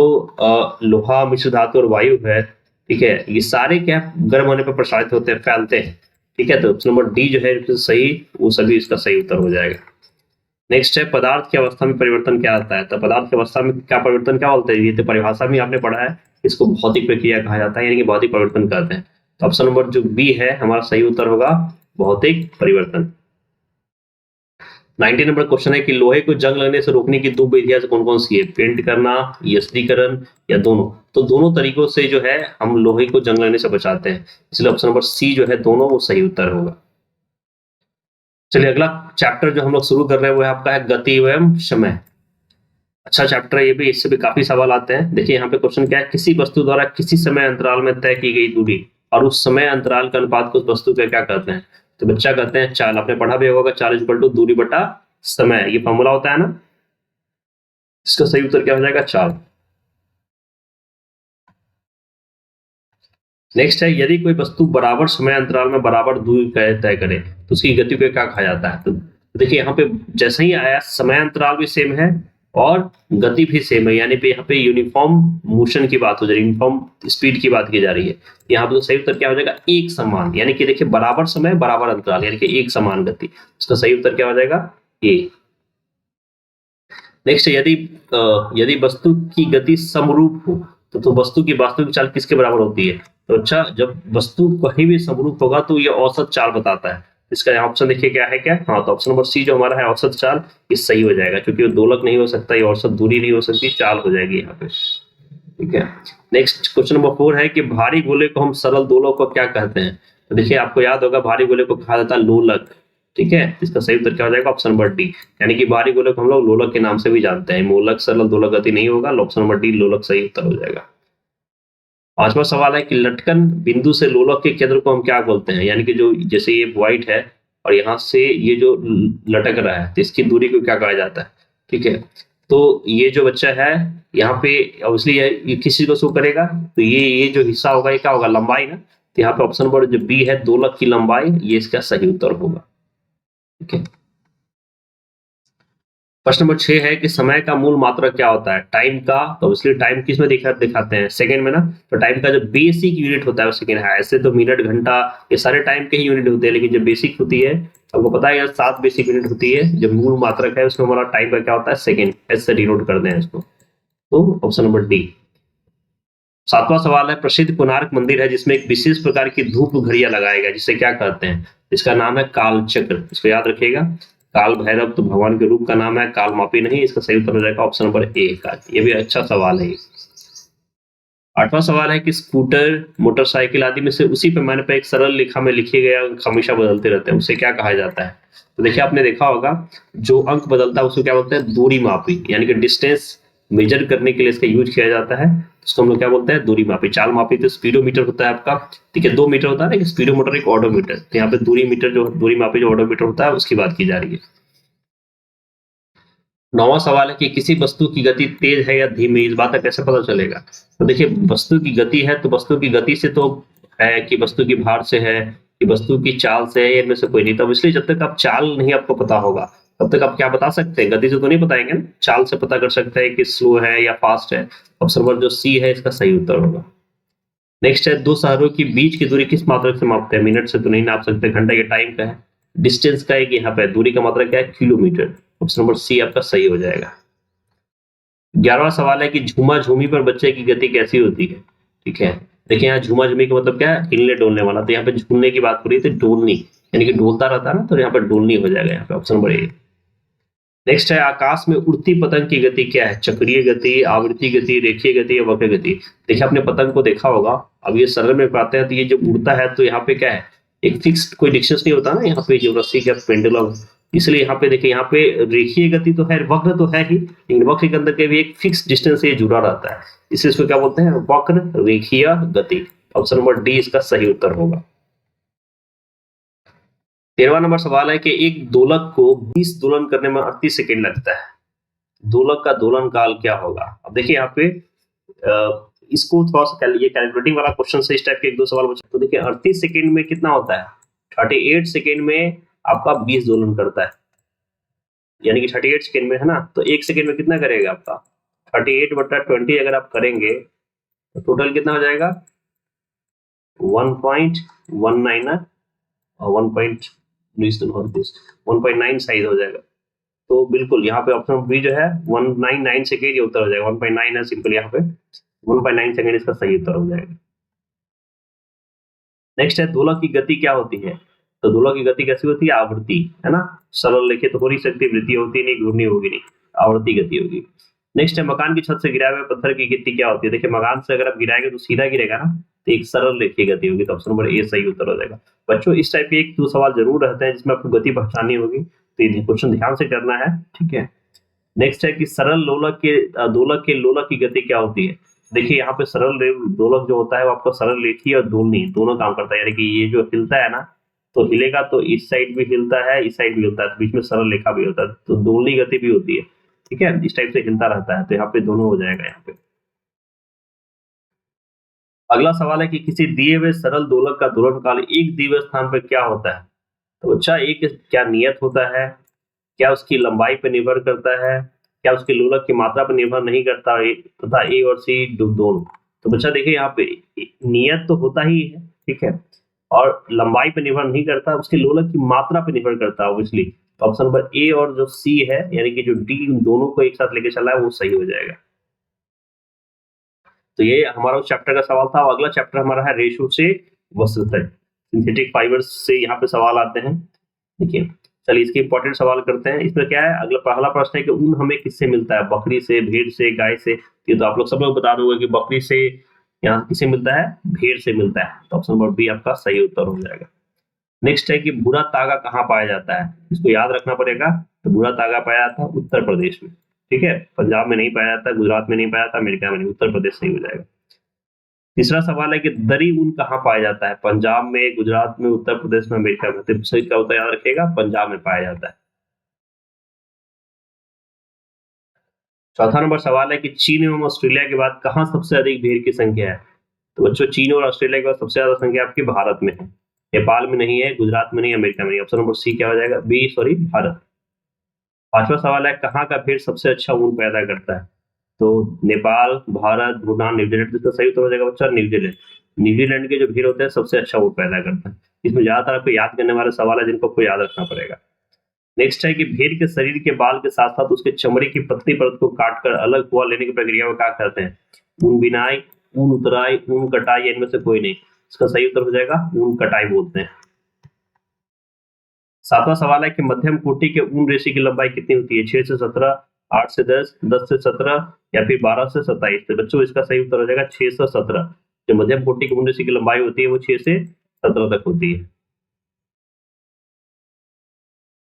लोहा, मिश्र धातु और वायु है, ठीक है, ये सारे क्या गर्म होने पर प्रसारित होते हैं, फैलते हैं। ठीक है, तो ऑप्शन नंबर डी जो है सही, वो सभी इसका सही उत्तर हो जाएगा। नेक्स्ट है, पदार्थ की अवस्था में परिवर्तन क्या आता है? तो पदार्थ की अवस्था में क्या परिवर्तन क्या बोलते हैं? ये तो परिभाषा में आपने पढ़ा है, इसको भौतिक प्रक्रिया कहा जाता है, यानी कि भौतिक परिवर्तन कहते हैं। तो ऑप्शन नंबर जो बी है हमारा सही उत्तर होगा, भौतिक परिवर्तन। 90 नंबर क्वेश्चन है कि लोहे को जंग लगने से रोकने की दो विधियां कौन कौन सी है? पेंट करना, यस्त्रीकरण, या दोनों? तो दोनों तरीकों से जो है हम लोहे को जंग लगने से बचाते हैं, इसलिए ऑप्शन नंबर सी जो है दोनों, वो सही उत्तर होगा। चलिए अगला चैप्टर जो हम लोग शुरू कर रहे हैं वो है आपका है गति एवं समय। अच्छा चैप्टर है ये भी, इससे भी काफी सवाल आते हैं। देखिए यहाँ पे क्वेश्चन क्या है, किसी वस्तु द्वारा किसी समय अंतराल में तय की गई दूरी और उस समय अंतराल के अनुपात को उस वस्तु का क्या कहते हैं? तो बच्चा कहते हैं चाल। आपने पढ़ा भी होगा, चाल इक्वल टू दूरी बटा समय, ये फॉर्मूला होता है ना। इसका सही उत्तर क्या हो जाएगा? चाल। नेक्स्ट है, यदि कोई वस्तु बराबर समय अंतराल में बराबर दूरी तय करे तो उसकी गति को क्या कहा जाता है? तो देखिए यहाँ पे जैसे ही आया, समय अंतराल भी सेम है और गति भी सेम है, यानी पे यहाँ पे यूनिफॉर्म मोशन की बात हो जा रही है, यूनिफॉर्म स्पीड की बात की जा रही है। यहाँ पे तो सही उत्तर क्या हो जाएगा? एक समान, यानी कि देखिए बराबर समय बराबर अंतराल, यानी कि एक समान गति। इसका सही उत्तर क्या हो जाएगा? ए। नेक्स्ट, यदि वस्तु की गति समरूप हो तो वस्तु की वास्तविक चाल किसके बराबर होती है? तो अच्छा, जब वस्तु कहीं भी समरूप होगा तो ये औसत चाल बताता है। इसका यहाँ ऑप्शन देखिए क्या है, क्या? हाँ, तो ऑप्शन नंबर सी जो हमारा है औसत चाल, ये सही हो जाएगा, क्योंकि वो दोलक नहीं हो सकता, ये औसत दूरी नहीं हो सकती, चाल हो जाएगी यहाँ पे। ठीक है, नेक्स्ट क्वेश्चन नंबर 4 है कि भारी गोले को हम सरल दोलक को क्या कहते हैं? तो देखिए आपको याद होगा भारी गोले को कहा जाता है लोलक। ठीक है, इसका सही उत्तर क्या हो जाएगा? ऑप्शन नंबर डी, यानी कि भारी गोले को हम लोग लोलक के नाम से भी जानते हैं। मोलक, सरल, दोलक गति नहीं होगा, ऑप्शन नंबर डी लोलक सही उत्तर हो जाएगा। 5वां सवाल है कि लटकन बिंदु से लोलक के केंद्र को हम क्या बोलते हैं? यानी कि जो जैसे ये व्हाइट है और यहाँ से ये जो लटक रहा है, तो इसकी दूरी को क्या कहा जाता है? ठीक है, तो ये जो बच्चा है यहाँ पे ऑब्वियसली ये किस चीज को शो करेगा? तो ये जो हिस्सा होगा ये क्या होगा? लंबाई ना। तो यहाँ पे ऑप्शन नंबर जो बी है दोलक की लंबाई, ये इसका सही उत्तर होगा। ठीक है, प्रश्न नंबर 6 है कि समय का मूल मात्रक क्या होता है? टाइम का, तो इसलिए टाइम किस में दिखाते हैं? सेकंड में ना। तो टाइम का जो बेसिक यूनिट होता है वो सेकंड है। ऐसे तो मिनट, घंटा, ये सारे टाइम के ही यूनिट होते हैं, लेकिन जो बेसिक होती है आपको पता है 7 बेसिक यूनिट होती है। जो मूल मात्रक है उसमें हमारा टाइम का क्या होता है? सेकंड, ऐसे डिनोट करते हैं इसको। तो ऑप्शन नंबर डी। 7वां सवाल है, प्रसिद्ध कोणार्क मंदिर है जिसमें एक विशेष प्रकार की धूप घड़ियां लगाया गया, जिसे क्या कहते हैं? इसका नाम है काल चक्र। इसको याद रखिएगा, काल भैरव तो भगवान के रूप का नाम है, काल मापी नहीं। इसका सही उत्तर हो जाएगा ऑप्शन नंबर ए का। ये भी अच्छा सवाल है। 8वां सवाल है कि स्कूटर, मोटरसाइकिल आदि में से उसी पैमाने पर एक सरल रेखा में लिखे गए अंक हमेशा बदलते रहते हैं, उसे क्या कहा जाता है? तो देखिए आपने देखा होगा जो अंक बदलता है उसको क्या बोलते हैं? दूरी मापी, यानी कि डिस्टेंस मेजर करने के लिए इसका यूज किया जाता है। उसको हम लोग क्या बोलते हैं? दूरी मापी। चाल मापी तो स्पीडोमीटर होता है आपका, ठीक है, 2 मीटर होता है ना, स्पीडोमीटर एक ऑडोमीटर। तो यहाँ पे दूरी मीटर जो दूरी मापी जो ऑडोमीटर होता है उसकी बात की जा रही है। 9वां सवाल है कि किसी वस्तु की गति तेज है या धीमी, इस बात का कैसे पता चलेगा? तो देखिए वस्तु की गति है तो वस्तु की गति से तो है कि वस्तु की भार से है कि वस्तु की चाल से है, इनमें से कोई नहीं। तो इसलिए जब तक आप चाल नहीं आपको पता होगा तब तक आप क्या बता सकते हैं? गति से तो नहीं बताएंगे ना, चाल से पता कर सकते हैं कि स्लो है या फास्ट है। ऑप्शन नंबर जो सी है इसका सही उत्तर होगा। नेक्स्ट है, दो शहरों की बीच की दूरी किस मात्रक से मापते हैं? मिनट से तो नहीं नाप सकते, घंटा या टाइम का है। डिस्टेंस का है कि यहाँ पे दूरी का मात्रक क्या है? किलोमीटर। ऑप्शन नंबर सी आपका सही हो जाएगा। 11वां सवाल है कि झूमा झूमी पर बच्चे की गति कैसी होती है? ठीक है, देखिए यहाँ झूमा झूमी का मतलब क्या है? हिलने डोलने वाला। तो यहाँ पे झूलने की बात हो रही थी, डोलनी, यानी कि डोलता रहता है ना, तो यहाँ पर डोलनी हो जाएगा यहाँ पे, ऑप्शन नंबर ए। नेक्स्ट है आकाश में उड़ती पतंग की गति क्या है? चक्रीय गति, आवृत्ति गति, रेखीय गति या वक्र गति। देखिए आपने पतंग को देखा होगा, अब ये सरल में पाते हैं तो ये जब उड़ता है तो यहाँ पे क्या है, एक फिक्स्ड कोई डिस्टेंस नहीं होता ना, यहाँ पे जो रस्सी का पेंडुलम, इसलिए यहाँ पे देखिए, यहाँ पे रेखीय गति तो है, वक्र तो है ही, लेकिन वक्र के अंदर के भी एक फिक्स डिस्टेंस से जुड़ा रहता है, इसलिए इसको क्या बोलते हैं, वक्र रेखीय गति। ऑप्शन नंबर डी इसका सही उत्तर होगा। 13वां नंबर सवाल है कि एक दोलक को 20 दोलन करने में 38 सेकंड लगता है, दोलक का दोलन काल क्या होगा? अब देखिए यहाँ पे इसको थोड़ा सा ये कैलकुलेटिंग वाला क्वेश्चन से इस टाइप के एक दो सवाल पूछे, तो देखिए 38 सेकंड में कितना होता है, 38 सेकंड में आपका 20 दोलन करता है, यानी कि 38 सेकंड में है ना, तो एक सेकंड में कितना करेगा आपका 38/20 अगर आप करेंगे तो टोटल कितना हो जाएगा 1.19 और 1.9 साइज हो जाएगा। तो बिल्कुल यहाँ पे ऑप्शन बी जो है 199 सेकेंड ये उत्तर हो जाएगा, 1.9 है सिंपल, यहाँ पे 1.9 सेकेंड इसका सही उत्तर हो जाएगा। नेक्स्ट है दोलक की गति क्या होती है? तो दोलक की गति कैसी होती है? आवृत्ति, है ना, सरल लिखे तो हो नहीं सकती, वृद्धि होती नहीं, घूर्णी होगी नहीं, आवृत्ति गति होगी। नेक्स्ट है मकान की छत से गिराए हुए पत्थर की गति क्या होती है? देखिए मकान से अगर आप गिराएंगे तो सीधा गिरेगा ना, तो एक सरल रेखीय गति होगी, तो ऑप्शन नंबर ए सही उत्तर हो जाएगा। बच्चों इस टाइप के एक दो सवाल जरूर रहते हैं जिसमें आपको गति पहचाननी होगी, तो ये क्वेश्चन ध्यान से करना है, ठीक है। नेक्स्ट है कि सरल दोलक के लोलक की गति क्या होती है? देखिए यहाँ पे सरल दोलक जो होता है वो आपका सरल रेखीय और दोलनी दोनों काम करता है, यानी कि ये जो हिलता है ना, तो हिलेगा तो इस साइड भी हिलता है, इस साइड भी हिलता है, तो बीच में सरल रेखा भी होता है, तो दोलनी गति भी होती है, ठीक है, इस टाइप से हिलता रहता है, तो यहाँ पे दोनों हो जाएगा यहाँ पे। अगला सवाल है कि किसी दिए हुए सरल दोलक का दोलन काल एक दिए हुए स्थान पर क्या होता है? तो अच्छा, एक क्या नियत होता है, क्या उसकी लंबाई पर निर्भर करता है, क्या उसके लोलक की मात्रा पर निर्भर नहीं करता, तथा ए और सी दोनों। तो बच्चा देखिए यहाँ पे नियत तो होता ही है, ठीक है, और लंबाई पर निर्भर नहीं करता, उसके लोलक की मात्रा पर निर्भर करता है ऑब्वियसली। तो ऑप्शन नंबर ए और जो सी है, यानी कि जो डी, उन दोनों को एक साथ लेके चला है, वो सही हो जाएगा। तो ये हमारा उस चैप्टर का सवाल था। अगला चैप्टर हमारा है रेशो से वस्त्र तक, सिंथेटिक फाइबर्स से यहाँ पे सवाल आते हैं, देखिए। चलिए इसके इंपॉर्टेंट सवाल करते हैं। इसमें क्या है, अगला पहला प्रश्न है कि ऊन हमें किससे मिलता है? बकरी से, भेड़ से, गाय से। ये तो आप लोग सब लोग बता दोगे कि बकरी से, यहाँ किससे मिलता है? भेड़ से मिलता है, तो ऑप्शन नंबर बी आपका सही उत्तर हो जाएगा। नेक्स्ट है कि भूरा तागा कहाँ पाया जाता है? इसको याद रखना पड़ेगा। तो भूरा तागा पाया जाता है उत्तर प्रदेश में, ठीक है, पंजाब में नहीं पाया जाता, गुजरात में नहीं पाया जाता, अमेरिका में नहीं, उत्तर प्रदेश सही हो जाएगा। तीसरा सवाल है कि दरी ऊन कहाँ पाया जाता है? पंजाब में, गुजरात में, उत्तर प्रदेश में, अमेरिका में। तो सही का उत्तर याद रखिएगा, पंजाब में पाया जाता है। चौथा नंबर सवाल है कि चीन एवं ऑस्ट्रेलिया के बाद कहाँ सबसे अधिक भेड़ की संख्या है? तो बच्चों चीन और ऑस्ट्रेलिया के बाद सबसे ज्यादा संख्या आपकी भारत में है, नेपाल में नहीं है, गुजरात में नहीं, अमेरिका में नहीं। ऑप्शन नंबर सी क्या हो जाएगा? B, sorry, Bharat. पांचवा सवाल है कहाँ का भेड़ सबसे अच्छा ऊन पैदा करता है? तो नेपाल, भारत, भूटान, न्यूजीलैंड। इसका सही उत्तर हो जाएगा बच्चा न्यूजीलैंड। न्यूजीलैंड के जो भेड़ होते हैं सबसे अच्छा ऊन पैदा करता है। इसमें ज्यादातर आपको याद करने वाले सवाल है जिनको आपको याद रखना पड़ेगा। नेक्स्ट है कि भेड़ के शरीर के बाल के साथ साथ उसके चमड़े की पतली परत को काटकर अलग हुआ लेने की प्रक्रिया को क्या कहते हैं? ऊन बिनाई, ऊन उतराई, ऊन कटाई, इनमें से कोई नहीं। इसका सही उत्तर हो जाएगा ऊन कटाई बोलते हैं। सातवां सवाल है कि मध्यम कोटि के ऊन रेशे की लंबाई कितनी होती है? 6 से 17, 8 से 10, 10 से 17 या फिर 12 से 27। तो बच्चों इसका सही उत्तर हो जाएगा 6 से 17। जो मध्यम कोटि के ऊन रेशे की लंबाई होती है वो 6 से 17 तक होती है।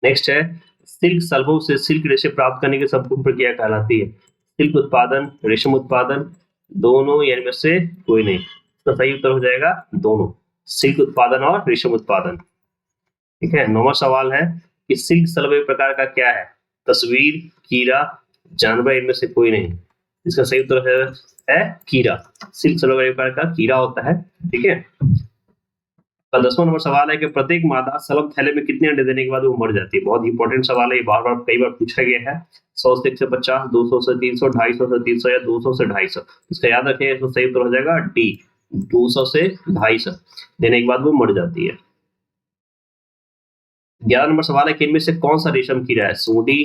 नेक्स्ट है सिल्क शलभों से सिल्क रेशे प्राप्त करने की संपूर्ण प्रक्रिया कहलाती है? सिल्क उत्पादन, रेशम उत्पादन, दोनों, या इनमें से कोई नहीं। इसका सही उत्तर हो जाएगा दोनों, सिल्क उत्पादन और रेशम उत्पादन, ठीक है। नौवां सवाल है कि सिल्क शलभ एक प्रकार का क्या है? तस्वीर, कीड़ा, जानवर, इनमें से कोई नहीं। इसका सही उत्तर है कीड़ा। सिल्क शलभ एक प्रकार का कीड़ा होता है, ठीक है। का 10वां नंबर सवाल है कि प्रत्येक मादा शलभ थैले में कितने अंडे देने के बाद वो मर जाती है? बहुत इंपॉर्टेंट सवाल है, ये बार बार कई बार पूछा गया है। 100 से 150, 200 से 300, 250 से 300 या 200 से 250। इसका याद रखिए, इसका सही उत्तर हो जाएगा डी, 200 से 250 देने के बाद वो मर जाती है। 11 नंबर सवाल है कि इनमें से कौन सा रेशम कीड़ा है? सूंडी,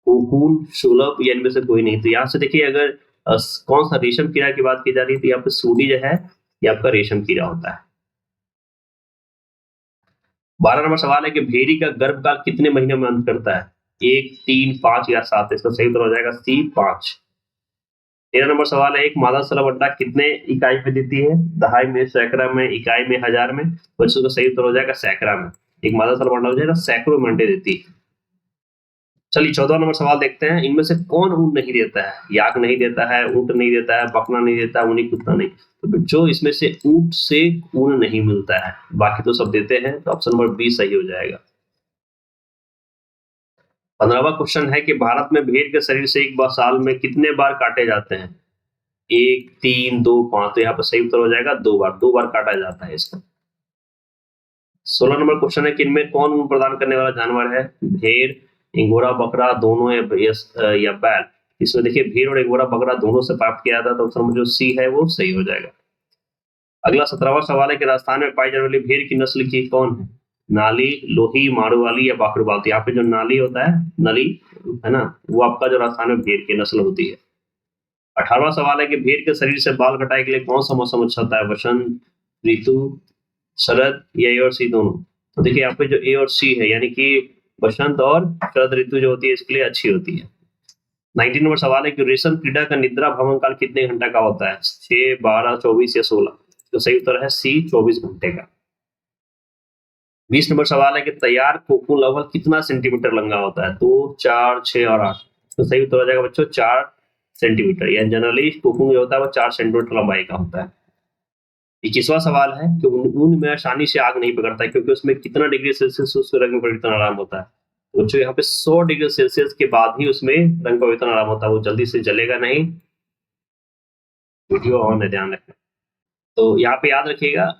कोकून, शोलभ, या इनमें से कोई नहीं। तो यहाँ से देखिए, अगर कौन सा रेशम कीड़ा की बात की जा रही है तो यहाँ पे सूंडी जो है ये आपका रेशम कीड़ा होता है। 12 नंबर सवाल है कि भेड़ी का गर्भकाल कितने महीनों में अंत करता है? 1, 3, 5 या 7? इसका सही उत्तर हो जाएगा सी 5। 13 नंबर सवाल है, एक मादा सलाब अंडा कितने इकाई में देती है? दहाई में, सैकड़ा में, इकाई में, हजार में? बच्चों का सही उत्तर हो जाएगा सैकड़ा में। एक मादा सलाब अंडा हो जाएगा सैकड़ों में अंडे देती है। चलिए 14 नंबर सवाल देखते हैं, इनमें से कौन ऊन नहीं देता है? याक नहीं देता है, ऊंट नहीं देता है, बकरा नहीं देता, ऊनी कुत्ता नहीं। तो जो इसमें से ऊंट से ऊन नहीं मिलता है, बाकी तो सब देते हैं, तो ऑप्शन नंबर बी सही हो जाएगा। 15वां क्वेश्चन है कि भारत में भेड़ के शरीर से एक बार साल में कितने बार काटे जाते हैं? 1, 3, 2, 5? तो यहाँ पर सही उत्तर हो जाएगा 2 बार। 2 बार काटा जाता है इसका। 16 नंबर क्वेश्चन है कि इनमें कौन ऊन प्रदान करने वाला जानवर है? भेड़, इंगोरा, बकरा, दोनों या बैल? इसमें देखिए भेड़ और इंगोरा बकरा दोनों से प्राप्त किया जाता है, तो ऑप्शन नंबर जो सी है वो सही हो जाएगा। अगला 17वां सवाल है कि राजस्थान में पाई जाने वाली भेड़ की नस्ल की कौन है? नाली, लोही, मारूवाली या बाकरवाल? तो यहाँ पे जो नाली होता है, नली है ना, वो आपका जो राजस्थान में भेड़ की नस्ल होती है। 18वां सवाल है कि भेड़ के शरीर से बाल कटाई के लिए कौन सा मौसम अच्छा होता है? वसंत ऋतु, शरद या ए और सी दोनों? तो देखिए यहाँ पे जो ए और सी है, यानी कि वसंत और शरद ऋतु जो होती है इसके लिए अच्छी होती है। 19 नंबर सवाल है कि रेशम कीड़ा का निद्रा भ्रमण काल कितने घंटे का होता है? 6, 12, 24 या 16? तो सही उत्तर है सी 24 घंटे का। 20 नंबर सवाल है कि तैयार कोकून लगभग कितना सेंटीमीटर लंबा होता है? 2, 4, 6 और 8? तो सही उत्तर हो जाएगा बच्चों 4 सेंटीमीटर। यानी जनरली कोकून जो होता है वो 4 सेंटीमीटर लंबाई का होता है। 21वां सवाल है कि ऊन में आसानी से आग नहीं पकड़ता है, क्योंकि उसमें कितना डिग्री सेल्सियस उसके रंग में परिवर्तन आराम होता है? तो बच्चों यहाँ पे 100 डिग्री सेल्सियस के बाद ही उसमें रंग परिवर्तन आराम होता है, वो जल्दी से जलेगा नहीं। वीडियो ऑन है, ध्यान रखना। तो यहाँ पे याद रखिएगा,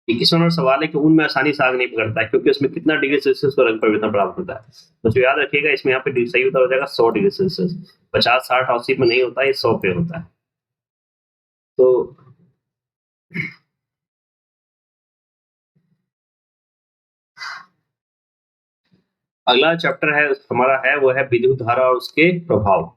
इक्कीसवां नंबर सवाल है कि ऊन में आसानी से आग नहीं पकड़ता है, क्योंकि उसमें कितना डिग्री सेल्सियस का रंग परिवर्तन प्राप्त होता है? तो जो याद रखिएगा, इसमें यहाँ पे सही उत्तर हो जाएगा 100 डिग्री सेल्सियस। 50, 60, 80 में नहीं होता है, ये 100 पे होता है। तो अगला चैप्टर है हमारा है वो है विद्युत धारा और उसके प्रभाव।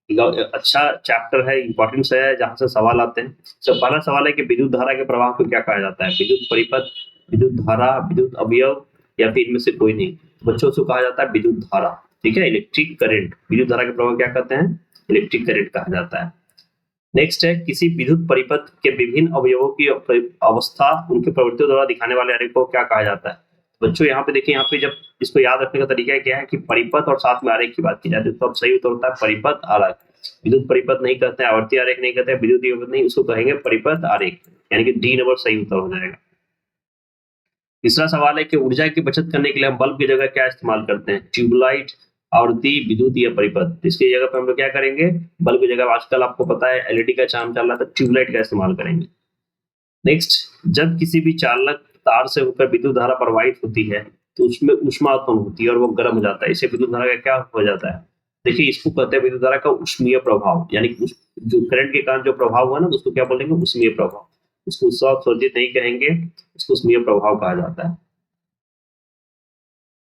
अच्छा चैप्टर है, इंपॉर्टेंस है, जहां से सवाल आते हैं। तो पहला सवाल है कि विद्युत धारा के प्रवाह को क्या कहा जाता है? विद्युत परिपथ, विद्युत धारा, विद्युत अवयव या फिर इनमें से कोई नहीं? बच्चों से कहा जाता है विद्युत धारा। ठीक है, इलेक्ट्रिक करंट। विद्युत धारा के प्रवाह क्या कहते हैं? इलेक्ट्रिक करंट कहा जाता है। नेक्स्ट है, किसी विद्युत परिपथ के विभिन्न अवयवों की अवस्था उनके प्रवृत्तियों द्वारा दिखाने वाले आरेख को क्या कहा जाता है? बच्चों यहाँ पे देखिए, यहाँ पे जब इसको याद रखने का तरीका क्या है कि परिपथ और साथ में आरेख की बात की जाती है, तो अब सही उत्तर होता है परिपथ आरेख। विद्युत परिपथ नहीं कहते हैं, आवर्ती आरेख नहीं कहते हैं, विद्युत परिपथ नहीं, उसको कहेंगे परिपथ आरेख, यानी कि डी नंबर सही उत्तर हो जाएगा। तीसरा सवाल है कि ऊर्जा की बचत करने के लिए हम बल्ब की जगह क्या इस्तेमाल करते हैं? ट्यूबलाइट, आवर्ती, विद्युत या परिपथ? इसकी जगह पे हम लोग क्या करेंगे? बल्ब की जगह आजकल आपको पता है एलईडी का काम चल रहा है, तो ट्यूबलाइट का इस्तेमाल करेंगे। नेक्स्ट, जब किसी भी चालक तार से होकर विद्युत धारा प्रवाहित होती है, तो उसमें ऊष्मा उत्पन्न होती है और वो गर्म हो जाता है, इससे विद्युत धारा का क्या हो जाता है? देखिए, इसको कहते हैं विद्युत धारा का ऊष्मीय प्रभाव, यानी कि जो करंट के कारण जो प्रभाव हुआ ना, तो उसको क्या बोलेंगे? ऊष्मीय प्रभाव। उसको उत्सर्जित नहीं कहेंगे, उसको ऊष्मीय प्रभाव कहा जाता है।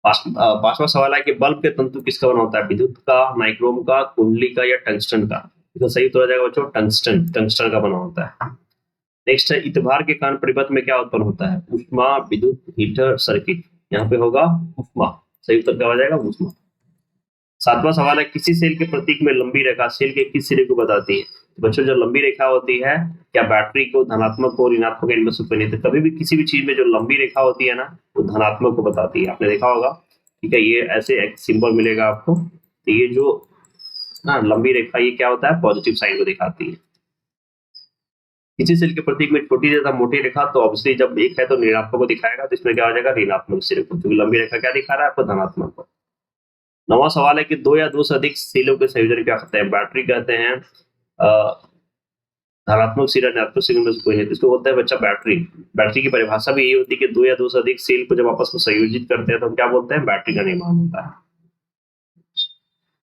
पांचवा सवाल है कि बल्ब के तंतु किसका बना होता है? विद्युत का, नाइक्रोम का, कुंडली का या टंगस्टन का? तो सही उत्तर हो जाएगा बच्चों टंगस्टन। टंगस्टन का बना होता है। नेक्स्ट है, इतभार के कारण परिपथ में क्या उत्पन्न होता है? ऊष्मा, विद्युत, हीटर, सर्किट? यहाँ पे होगा ऊष्मा। सही उत्तर क्या हो जाएगा? ऊष्मा। सातवां सवाल है, किसी सेल के प्रतीक में लंबी रेखा सेल के किस सिरे को बताती है? तो बच्चों, जो लंबी रेखा होती है, क्या बैटरी को, धनात्मक को, ऋणात्मक, इनमें से कोई नहीं? तो कभी भी किसी भी चीज में जो लंबी रेखा होती है ना, वो धनात्मक को बताती है, आपने देखा होगा। ठीक है, ये ऐसे एक सिंबल मिलेगा आपको, तो ये जो ना लंबी रेखा, ये क्या होता है? पॉजिटिव साइन को दिखाती है। किसी सेल के प्रतीक में छोटी तथा मोटी रेखा, तो ऑब्वियसली जब एक है तो ऋणात्मक को दिखाएगा, तो इसमें क्या हो जाएगा? ऋणात्मक सिरे को, क्योंकि लंबी रेखा क्या दिखा रहा है आपको? धनात्मक को। नवा सवाल है कि दो या दो से अधिक सेलों के संयोजन क्या कहते हैं? बैटरी कहते हैं, धनात्मक सिरा, ऋणात्मक सिरे में से कोई नहीं, तो इसको बोलते हैं बच्चा बैटरी। बैटरी की परिभाषा भी यही होती है कि दो या दो से अधिक सेल को जब आपस में संयोजित करते हैं तो हम क्या बोलते हैं? बैटरी का निर्माण होता है।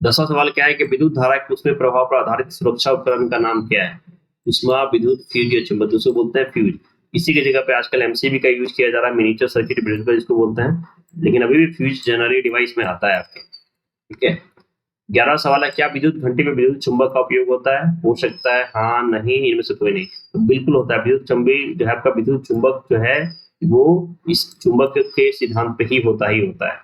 10वां सवाल क्या है कि विद्युत धारा के उसमें प्रभाव पर आधारित सुरक्षा उपकरण का नाम क्या है? ऊष्मा, विद्युत, फ्यूज या चुंबक? दूसरे बोलते हैं फ्यूज। इसी की जगह पे आजकल एमसीबी का यूज किया जा रहा है, मिनिएचर सर्किट ब्रेकर जिसको बोलते हैं, लेकिन अभी भी फ्यूज जनरली डिवाइस में आता है आपके। ठीक है, 11वां सवाल है, क्या विद्युत घंटी में विद्युत चुंबक का उपयोग होता है? हो सकता है हाँ, नहीं, इनमें से कोई नहीं। तो बिल्कुल होता है, विद्युत चुंबी जो है आपका विद्युत चुंबक जो है वो इस चुंबक के सिद्धांत पे ही होता है।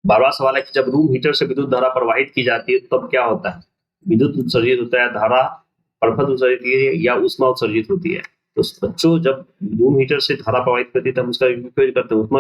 12वां सवाल है कि जब रूम हीटर से विद्युत धारा प्रवाहित की जाती है तब क्या होता है? विद्युत उत्सर्जित होता है, धारा प्रपथ उत्सर्जित होती है या ऊष्मा उत्सर्जित होती है? तो बच्चों, जब रूम हीटर से धारा प्रवाहित करती है तब उसका उपयोग करते हैं, ऊष्मा